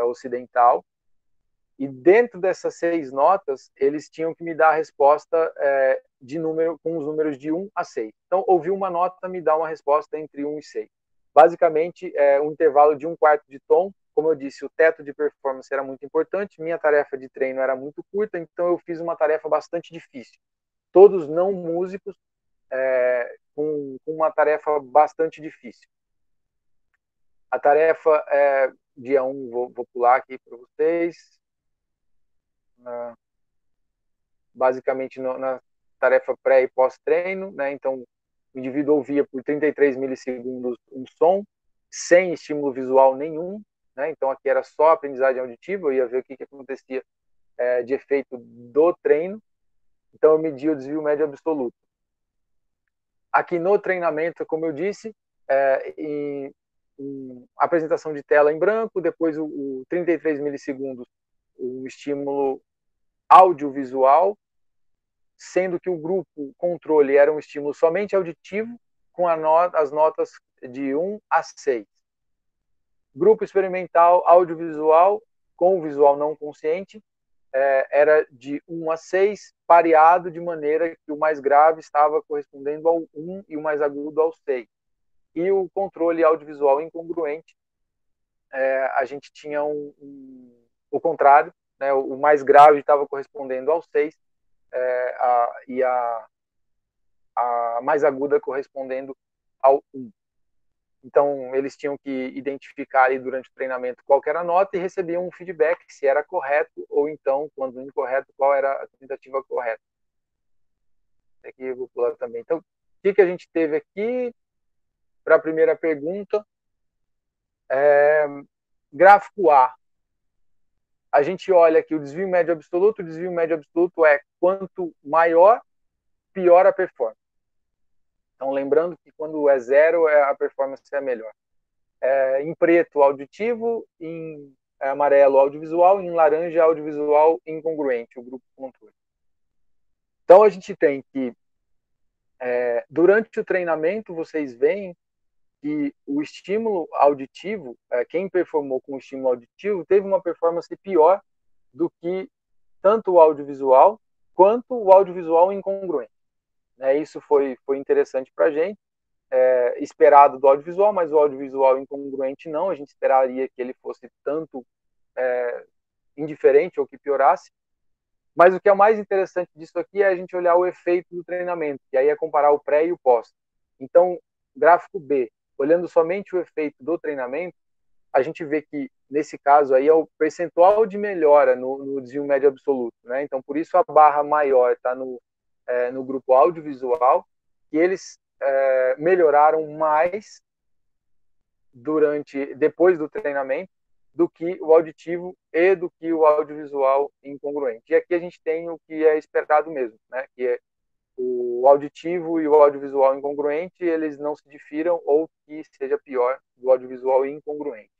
ocidental, e dentro dessas 6 notas, eles tinham que me dar a resposta de número, com os números de 1 a 6. Então, ouvir uma nota me dá uma resposta entre 1 e 6. Basicamente, um intervalo de 1/4 de tom. Como eu disse, o teto de performance era muito importante, minha tarefa de treino era muito curta, então eu fiz uma tarefa bastante difícil. Todos não músicos, com uma tarefa bastante difícil. A tarefa, dia 1, vou pular aqui para vocês. Basicamente na tarefa pré e pós-treino, né? Então, o indivíduo ouvia por 33 milissegundos um som, sem estímulo visual nenhum, né? Então, aqui era só aprendizagem auditiva, eu ia ver o que acontecia de efeito do treino. Então, eu medi o desvio médio absoluto. Aqui no treinamento, como eu disse, em apresentação de tela em branco, depois o 33 milissegundos, o estímulo audiovisual, sendo que o grupo controle era um estímulo somente auditivo, com as notas de 1 a 6. Grupo experimental audiovisual, com o visual não consciente, era de 1 a 6, pareado de maneira que o mais grave estava correspondendo ao 1 e o mais agudo ao 6. E o controle audiovisual incongruente, a gente tinha o contrário, né? O mais grave estava correspondendo ao 6, e a mais aguda correspondendo ao 1. Então, eles tinham que identificar ali durante o treinamento qual era a nota e recebiam um feedback se era correto ou então, quando incorreto, qual era a tentativa correta. Aqui eu vou pular também. Então, o que a gente teve aqui para a primeira pergunta? Gráfico A. A gente olha aqui o desvio médio absoluto. O desvio médio absoluto é quanto maior, pior a performance. Então, lembrando que quando é 0, a performance é melhor. Em preto, auditivo, em amarelo, audiovisual, em laranja, audiovisual incongruente, o grupo controle. Então, a gente tem que, durante o treinamento, vocês veem que o estímulo auditivo, quem performou com o estímulo auditivo, teve uma performance pior do que tanto o audiovisual quanto o audiovisual incongruente. Isso foi interessante para a gente. Esperado do audiovisual, mas o audiovisual incongruente não. A gente esperaria que ele fosse tanto indiferente ou que piorasse. Mas o que é mais interessante disso aqui é a gente olhar o efeito do treinamento, e aí é comparar o pré e o pós. Então, gráfico B, olhando somente o efeito do treinamento, a gente vê que, nesse caso aí, é o percentual de melhora no desvio médio absoluto, né? Então, por isso a barra maior está no grupo audiovisual, e eles melhoraram mais depois do treinamento do que o auditivo e do que o audiovisual incongruente. E aqui a gente tem o que é esperado mesmo, né? Que é o auditivo e o audiovisual incongruente, eles não se difiram ou que seja pior do audiovisual incongruente.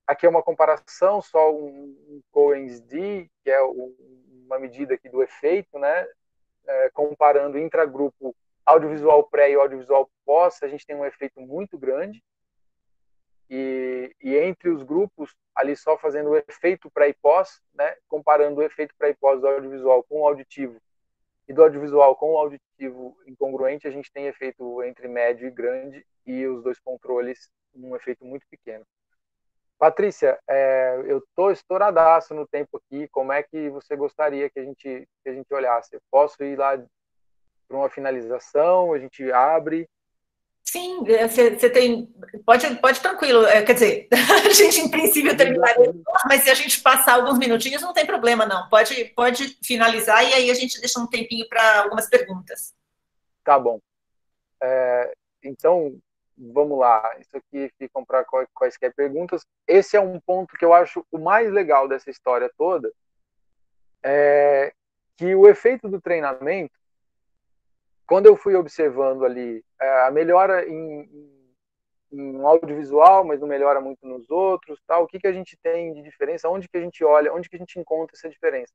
Aqui é uma comparação, só um Cohen's-d, que é uma medida aqui do efeito, né? Comparando intragrupo audiovisual pré e audiovisual pós, a gente tem um efeito muito grande. E entre os grupos, ali só fazendo o efeito pré e pós, né? Comparando o efeito pré e pós do audiovisual com o auditivo e do audiovisual com o auditivo incongruente, a gente tem efeito entre médio e grande, e os dois controles um efeito muito pequeno. Patrícia, eu estou estouradaço no tempo aqui. Como é que você gostaria que a gente olhasse? Eu posso ir lá para uma finalização? A gente abre? Sim, você tem. Pode tranquilo. Quer dizer, a gente, em princípio, terminaria, mas se a gente passar alguns minutinhos, não tem problema, não. Pode finalizar e aí a gente deixa um tempinho para algumas perguntas. Tá bom. Então, vamos lá, isso aqui ficam para quaisquer perguntas. Esse é um ponto que eu acho o mais legal dessa história toda, é que o efeito do treinamento, quando eu fui observando ali a melhora em audiovisual, mas não melhora muito nos outros, tal, o que a gente tem de diferença, onde que a gente olha, onde que a gente encontra essa diferença.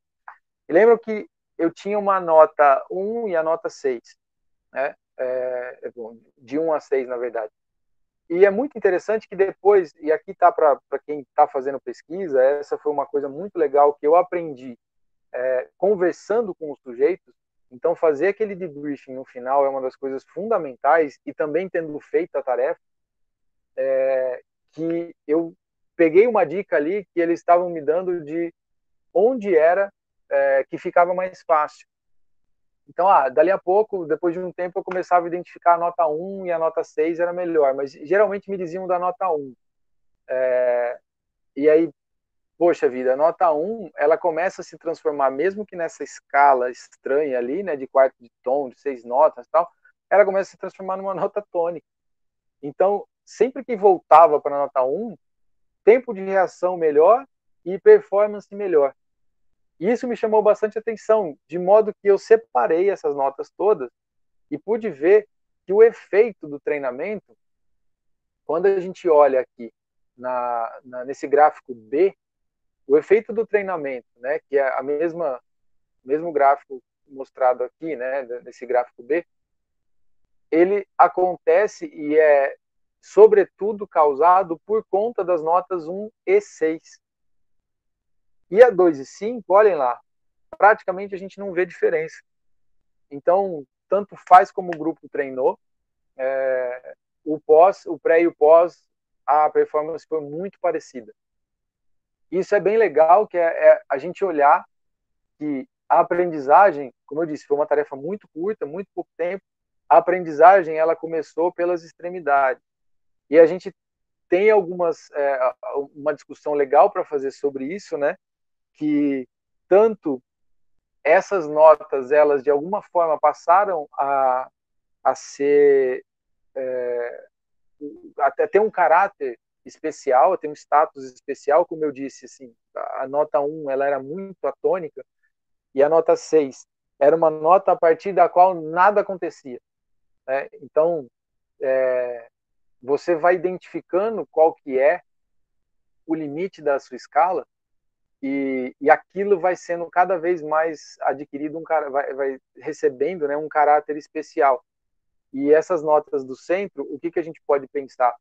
E lembro que eu tinha uma nota 1 e a nota 6, né? De 1 a 6, na verdade. E é muito interessante que depois, e aqui está para quem está fazendo pesquisa, essa foi uma coisa muito legal que eu aprendi conversando com os sujeitos. Então, fazer aquele debriefing no final é uma das coisas fundamentais, e também tendo feito a tarefa, que eu peguei uma dica ali que eles estavam me dando de onde era que ficava mais fácil. Então, dali a pouco, depois de um tempo, eu começava a identificar a nota 1 e a nota 6 era melhor, mas geralmente me diziam da nota 1. E aí, poxa vida, a nota 1, ela começa a se transformar, mesmo que nessa escala estranha ali, né, de quarto de tom, de 6 notas e tal, ela começa a se transformar numa nota tônica. Então, sempre que voltava para a nota 1, tempo de reação melhor e performance melhor. E isso me chamou bastante atenção, de modo que eu separei essas notas todas e pude ver que o efeito do treinamento, quando a gente olha aqui nesse gráfico B, o efeito do treinamento, né, que é mesmo gráfico mostrado aqui, né, nesse gráfico B, ele acontece e é sobretudo causado por conta das notas 1 e 6. E a 2 e 5, olhem lá, praticamente a gente não vê diferença. Então, tanto faz como o grupo treinou, o pré e o pós, a performance foi muito parecida. Isso é bem legal, que é a gente olhar que a aprendizagem, como eu disse, foi uma tarefa muito curta, muito pouco tempo. A aprendizagem, ela começou pelas extremidades. E a gente tem uma discussão legal para fazer sobre isso, né? Que tanto essas notas, elas de alguma forma passaram a ser até ter um caráter especial, ter um status especial, como eu disse, assim, a nota 1, ela era muito atônica, e a nota 6 era uma nota a partir da qual nada acontecia, né? Então, você vai identificando qual que é o limite da sua escala, e aquilo vai sendo cada vez mais adquirido, vai recebendo, né, um caráter especial. E essas notas do centro, o que a gente pode pensar?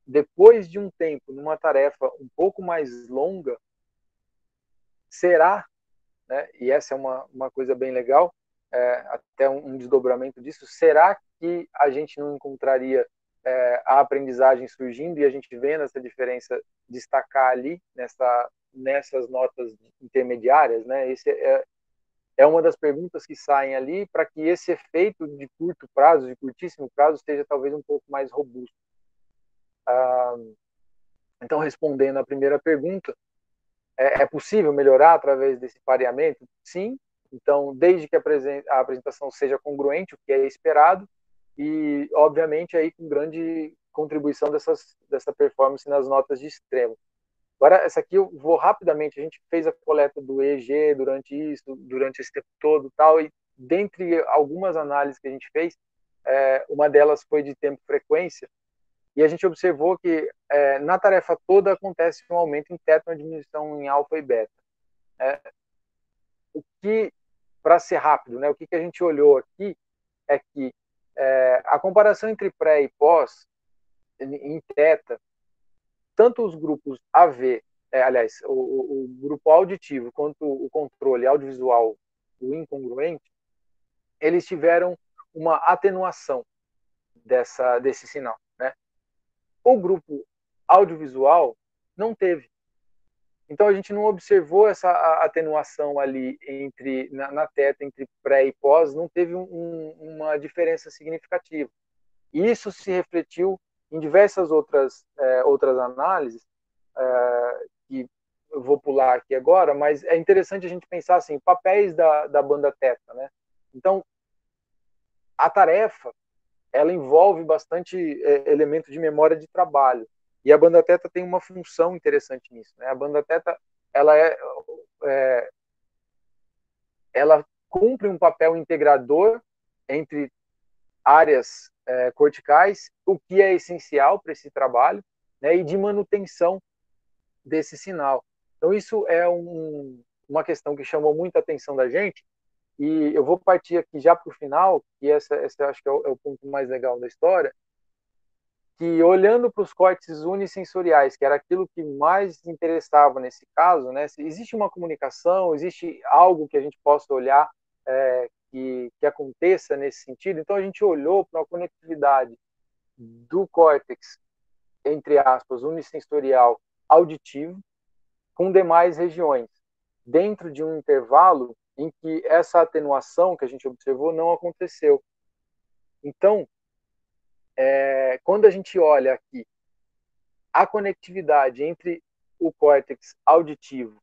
Depois de um tempo, numa tarefa um pouco mais longa, será, né, e essa é uma coisa bem legal, até um desdobramento disso, será que a gente não encontraria a aprendizagem surgindo e a gente vendo essa diferença destacar ali nessas notas intermediárias, né? Esse é uma das perguntas que saem ali para que esse efeito de curto prazo, de curtíssimo prazo, esteja talvez um pouco mais robusto. Então, respondendo à primeira pergunta, é possível melhorar através desse pareamento? Sim. Então, desde que a apresentação seja congruente, o que é esperado, e, obviamente, aí com grande contribuição dessa performance nas notas de extremo. Agora, essa aqui eu vou rapidamente, a gente fez a coleta do EEG durante esse tempo todo, tal, e dentre algumas análises que a gente fez, uma delas foi de tempo-frequência, e a gente observou que na tarefa toda acontece um aumento em teta, uma diminuição em alfa e beta. O que, para ser rápido, né, o que a gente olhou aqui é que a comparação entre pré e pós, em teta, tanto os grupos AV, aliás, o grupo auditivo, quanto o controle audiovisual, o incongruente, eles tiveram uma atenuação desse sinal, né? O grupo audiovisual não teve. Então a gente não observou essa atenuação ali na teta entre pré e pós, não teve uma diferença significativa. E isso se refletiu em diversas outras análises, que eu vou pular aqui agora, mas é interessante a gente pensar assim, papéis da banda teta, né? Então, a tarefa, ela envolve bastante elemento de memória de trabalho. E a banda teta tem uma função interessante nisso, né? A banda teta, ela cumpre um papel integrador entre áreas corticais, o que é essencial para esse trabalho, né? E de manutenção desse sinal. Então, isso é uma questão que chamou muita atenção da gente, e eu vou partir aqui já para o final, e essa acho que é o ponto mais legal da história, que olhando para os cortes unissensoriais, que era aquilo que mais interessava nesse caso, né? Se existe uma comunicação, existe algo que a gente possa olhar que aconteça nesse sentido. Então a gente olhou para a conectividade do córtex, entre aspas, unissensorial auditivo, com demais regiões, dentro de um intervalo em que essa atenuação que a gente observou não aconteceu. Então, quando a gente olha aqui a conectividade entre o córtex auditivo,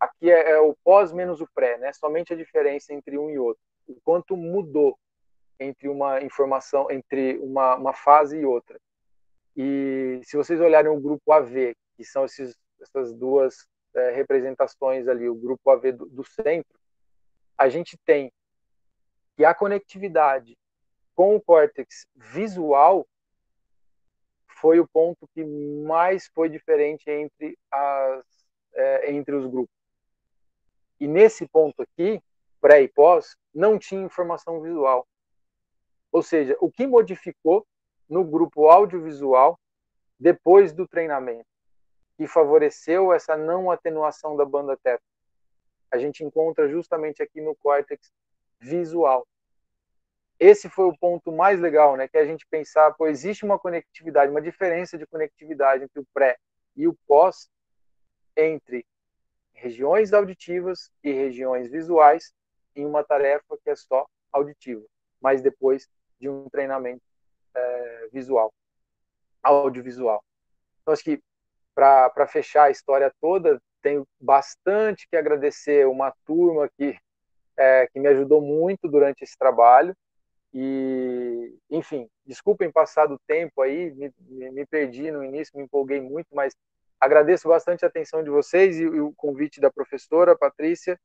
aqui é o pós menos o pré, né? Somente a diferença entre um e outro, o quanto mudou entre uma informação, entre uma fase e outra. E se vocês olharem o grupo AV, que são essas duas representações ali, o grupo AV do centro, a gente tem que a conectividade com o córtex visual foi o ponto que mais foi diferente entre os grupos. E nesse ponto aqui, pré e pós, não tinha informação visual. Ou seja, o que modificou no grupo audiovisual depois do treinamento, que favoreceu essa não atenuação da banda teta, a gente encontra justamente aqui no córtex visual. Esse foi o ponto mais legal, né? Que é a gente pensar, pô, existe uma conectividade, uma diferença de conectividade entre o pré e o pós, entre regiões auditivas e regiões visuais, em uma tarefa que é só auditiva, mas depois de um treinamento visual, audiovisual. Então, acho que para fechar a história toda, tenho bastante que agradecer uma turma que me ajudou muito durante esse trabalho. E, enfim, desculpem passar do tempo aí, me perdi no início, me empolguei muito, mas agradeço bastante a atenção de vocês e o convite da professora Patrícia,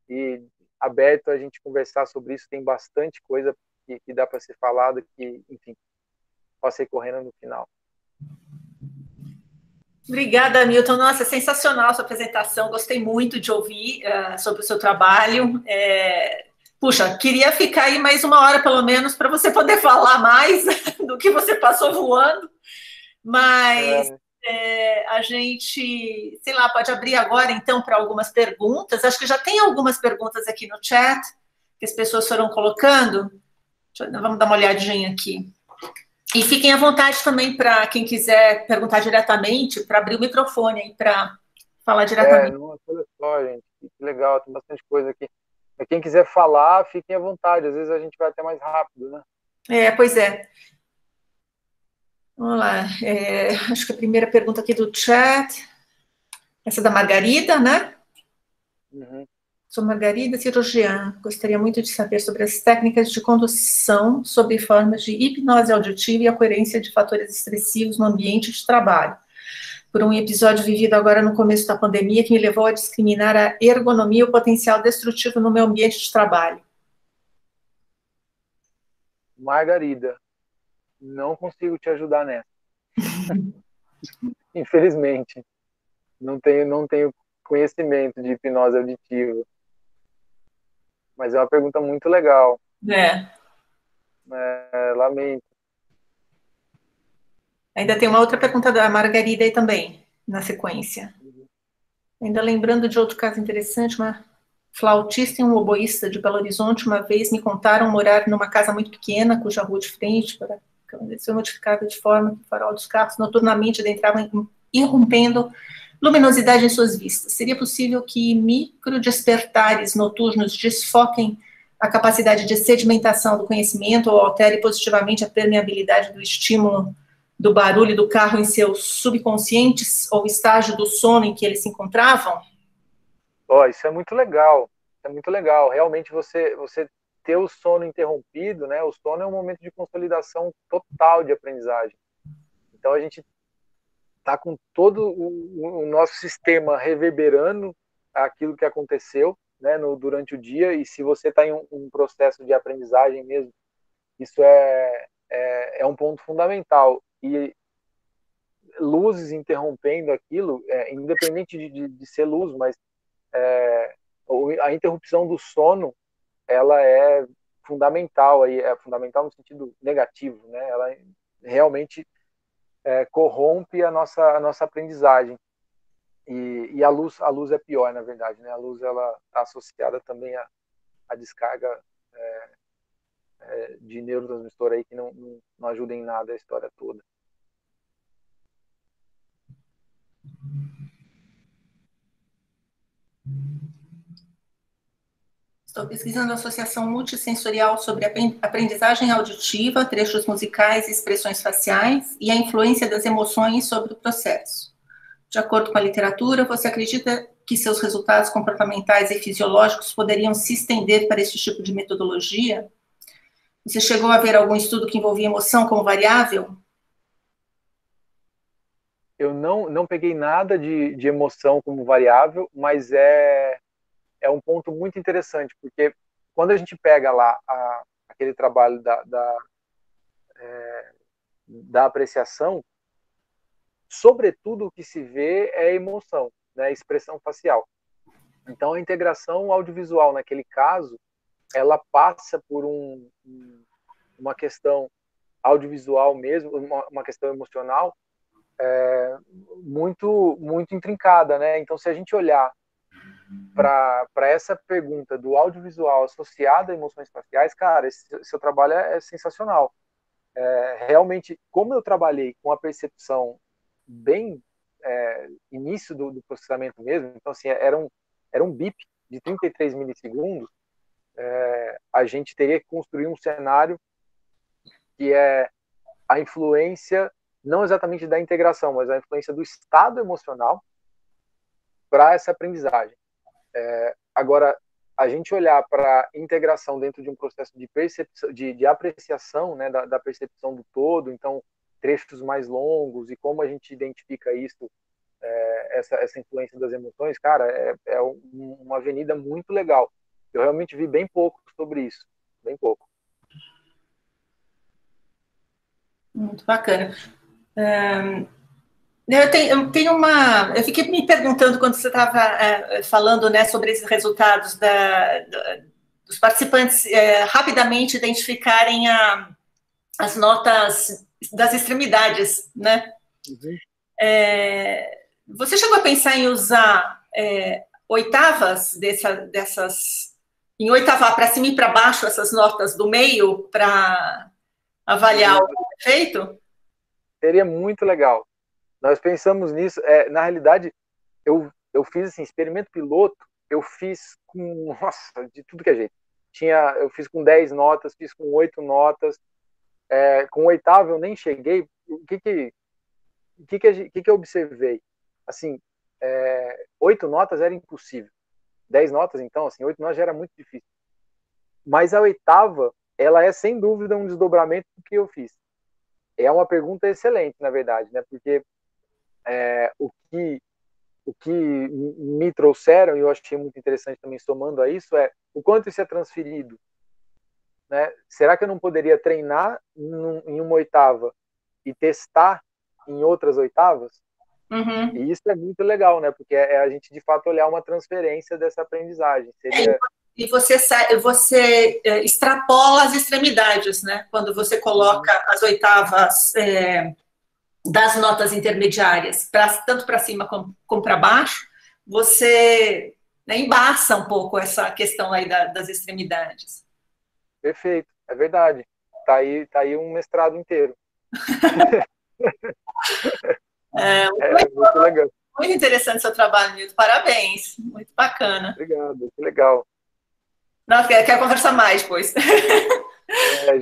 e aberto a gente conversar sobre isso. Tem bastante coisa que dá para ser falado, que, enfim, passei correndo no final. Obrigada, Milton. Nossa, sensacional a sua apresentação. Gostei muito de ouvir sobre o seu trabalho. Puxa, queria ficar aí mais uma hora, pelo menos, para você poder falar mais do que você passou voando. Mas a gente, sei lá, pode abrir agora, então, para algumas perguntas. Acho que já tem algumas perguntas aqui no chat que as pessoas foram colocando. Vamos dar uma olhadinha aqui. E fiquem à vontade também para quem quiser perguntar diretamente, para abrir o microfone aí para falar diretamente. Olha só, gente, que legal, tem bastante coisa aqui. Quem quiser falar, fiquem à vontade, às vezes a gente vai até mais rápido, né? Pois é. Vamos lá. Acho que a primeira pergunta aqui do chat, essa da Margarida, né? Uhum. Sou Margarida, cirurgiã. Gostaria muito de saber sobre as técnicas de condução sob formas de hipnose auditiva e a coerência de fatores estressivos no ambiente de trabalho. Por um episódio vivido agora no começo da pandemia que me levou a discriminar a ergonomia e o potencial destrutivo no meu ambiente de trabalho. Margarida, não consigo te ajudar nessa. Infelizmente. Não tenho conhecimento de hipnose auditiva. Mas é uma pergunta muito legal. Lamento. Ainda tem uma outra pergunta da Margarida aí também, na sequência. Ainda lembrando de outro caso interessante, uma flautista e um oboísta de Belo Horizonte uma vez me contaram morar numa casa muito pequena, cuja rua de frente foi modificada de forma que o farol dos carros noturnamente adentravam, irrompendo luminosidade em suas vistas. Seria possível que microdespertares noturnos desfoquem a capacidade de sedimentação do conhecimento ou alterem positivamente a permeabilidade do estímulo do barulho do carro em seus subconscientes ou estágio do sono em que eles se encontravam? Isso é muito legal. Isso é muito legal. Realmente você ter o sono interrompido, né? O sono é um momento de consolidação total de aprendizagem. Então a gente está com todo o nosso sistema reverberando aquilo que aconteceu, né, durante o dia, e se você está em um processo de aprendizagem mesmo, isso é um ponto fundamental. E luzes interrompendo aquilo, independente de ser luz, mas a interrupção do sono, ela é fundamental, aí é fundamental no sentido negativo, né? Ela realmente corrompe a nossa aprendizagem. E a luz é pior, na verdade, né? A luz, ela está associada também à descarga de neurotransmissor aí que não ajuda em nada a história toda. Estou pesquisando a associação multissensorial sobre aprendizagem auditiva, trechos musicais e expressões faciais e a influência das emoções sobre o processo. De acordo com a literatura, você acredita que seus resultados comportamentais e fisiológicos poderiam se estender para esse tipo de metodologia? Você chegou a ver algum estudo que envolvia emoção como variável? Eu não peguei nada de emoção como variável, mas é um ponto muito interessante, porque quando a gente pega lá aquele trabalho da apreciação, sobretudo o que se vê é emoção, né, expressão facial. Então a integração audiovisual naquele caso, ela passa por uma questão audiovisual mesmo, uma questão emocional muito muito intrincada, né? Então se a gente olhar para essa pergunta do audiovisual associado a emoções faciais, cara, esse seu trabalho é sensacional. Realmente, como eu trabalhei com a percepção bem início do processamento mesmo, então assim, era um bip de 33 milissegundos, a gente teria que construir um cenário que é a influência, não exatamente da integração, mas a influência do estado emocional para essa aprendizagem. Agora, a gente olhar para a integração dentro de um processo de percepção, de apreciação, né, da percepção do todo, então trechos mais longos e como a gente identifica isso, essa influência das emoções, cara, é uma avenida muito legal. Eu realmente vi bem pouco sobre isso, bem pouco. Muito bacana. Eu fiquei me perguntando quando você estava falando, né, sobre esses resultados dos participantes rapidamente identificarem as notas das extremidades, né? Uhum. Você chegou a pensar em usar oitavas dessas, em oitavar para cima e para baixo essas notas do meio para avaliar o efeito? Seria muito legal. Nós pensamos nisso. Na realidade, eu fiz assim, experimento piloto, eu fiz com, nossa, de tudo que é jeito. Eu fiz com 10 notas, fiz com 8 notas, com oitava eu nem cheguei. O que eu observei? Assim, 8 notas era impossível. 10 notas, então, assim, 8 notas já era muito difícil. Mas a oitava, ela é sem dúvida um desdobramento do que eu fiz. É uma pergunta excelente, na verdade, né? Porque o que me trouxeram, e eu achei muito interessante também somando a isso, o quanto isso é transferido. Né? Será que eu não poderia treinar em uma oitava e testar em outras oitavas? Uhum. E isso é muito legal, né? Porque a gente, de fato, olhar uma transferência dessa aprendizagem. E você extrapola as extremidades, né? Quando você coloca as oitavas das notas intermediárias, tanto para cima como para baixo, você, né, embaça um pouco essa questão aí das extremidades. Perfeito, é verdade. Tá aí um mestrado inteiro. Muito legal. Muito interessante o seu trabalho, Nilton. Parabéns. Muito bacana. Obrigado, que legal. Nossa, quero conversar mais, pois.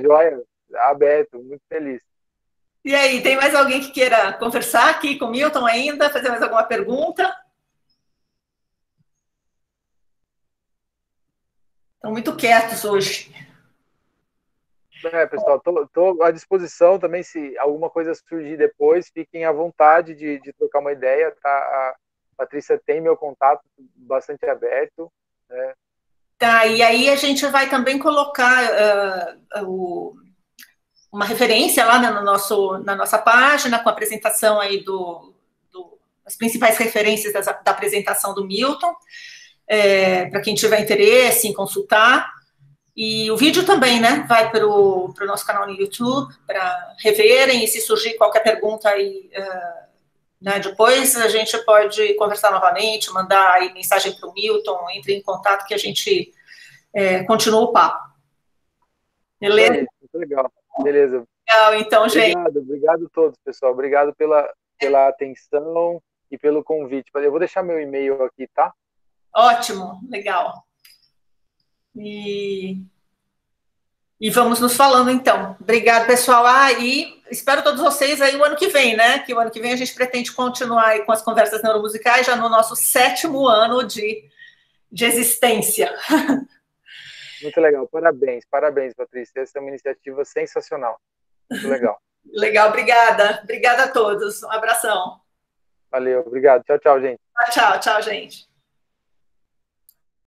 Joia, aberto, muito feliz. E aí, tem mais alguém que queira conversar aqui com o Milton ainda? Fazer mais alguma pergunta? Estão muito quietos hoje. Pessoal, tô à disposição também, se alguma coisa surgir depois, fiquem à vontade de trocar uma ideia, tá? A Patrícia tem meu contato bastante aberto, né? Tá, e aí a gente vai também colocar uma referência lá na nossa página, com a apresentação aí as principais referências da apresentação do Milton, para quem tiver interesse em consultar. E o vídeo também, né, vai para o nosso canal no YouTube, para reverem, e se surgir qualquer pergunta aí, né, depois a gente pode conversar novamente, mandar aí mensagem para o Milton, entre em contato que a gente continua o papo. Beleza? Muito legal. Beleza. Legal, então, gente. Obrigado a todos, pessoal. Obrigado pela atenção e pelo convite. Eu vou deixar meu e-mail aqui, tá? Ótimo, legal. E vamos nos falando, então. Obrigado, pessoal. E espero todos vocês aí o ano que vem, né? Que o ano que vem a gente pretende continuar aí com as conversas neuromusicais, já no nosso 7º ano de existência. Muito legal. Parabéns, Patrícia. Essa é uma iniciativa sensacional. Muito legal. Legal, obrigada. Obrigada a todos. Um abração. Valeu, obrigado. Tchau, gente. Tchau, gente.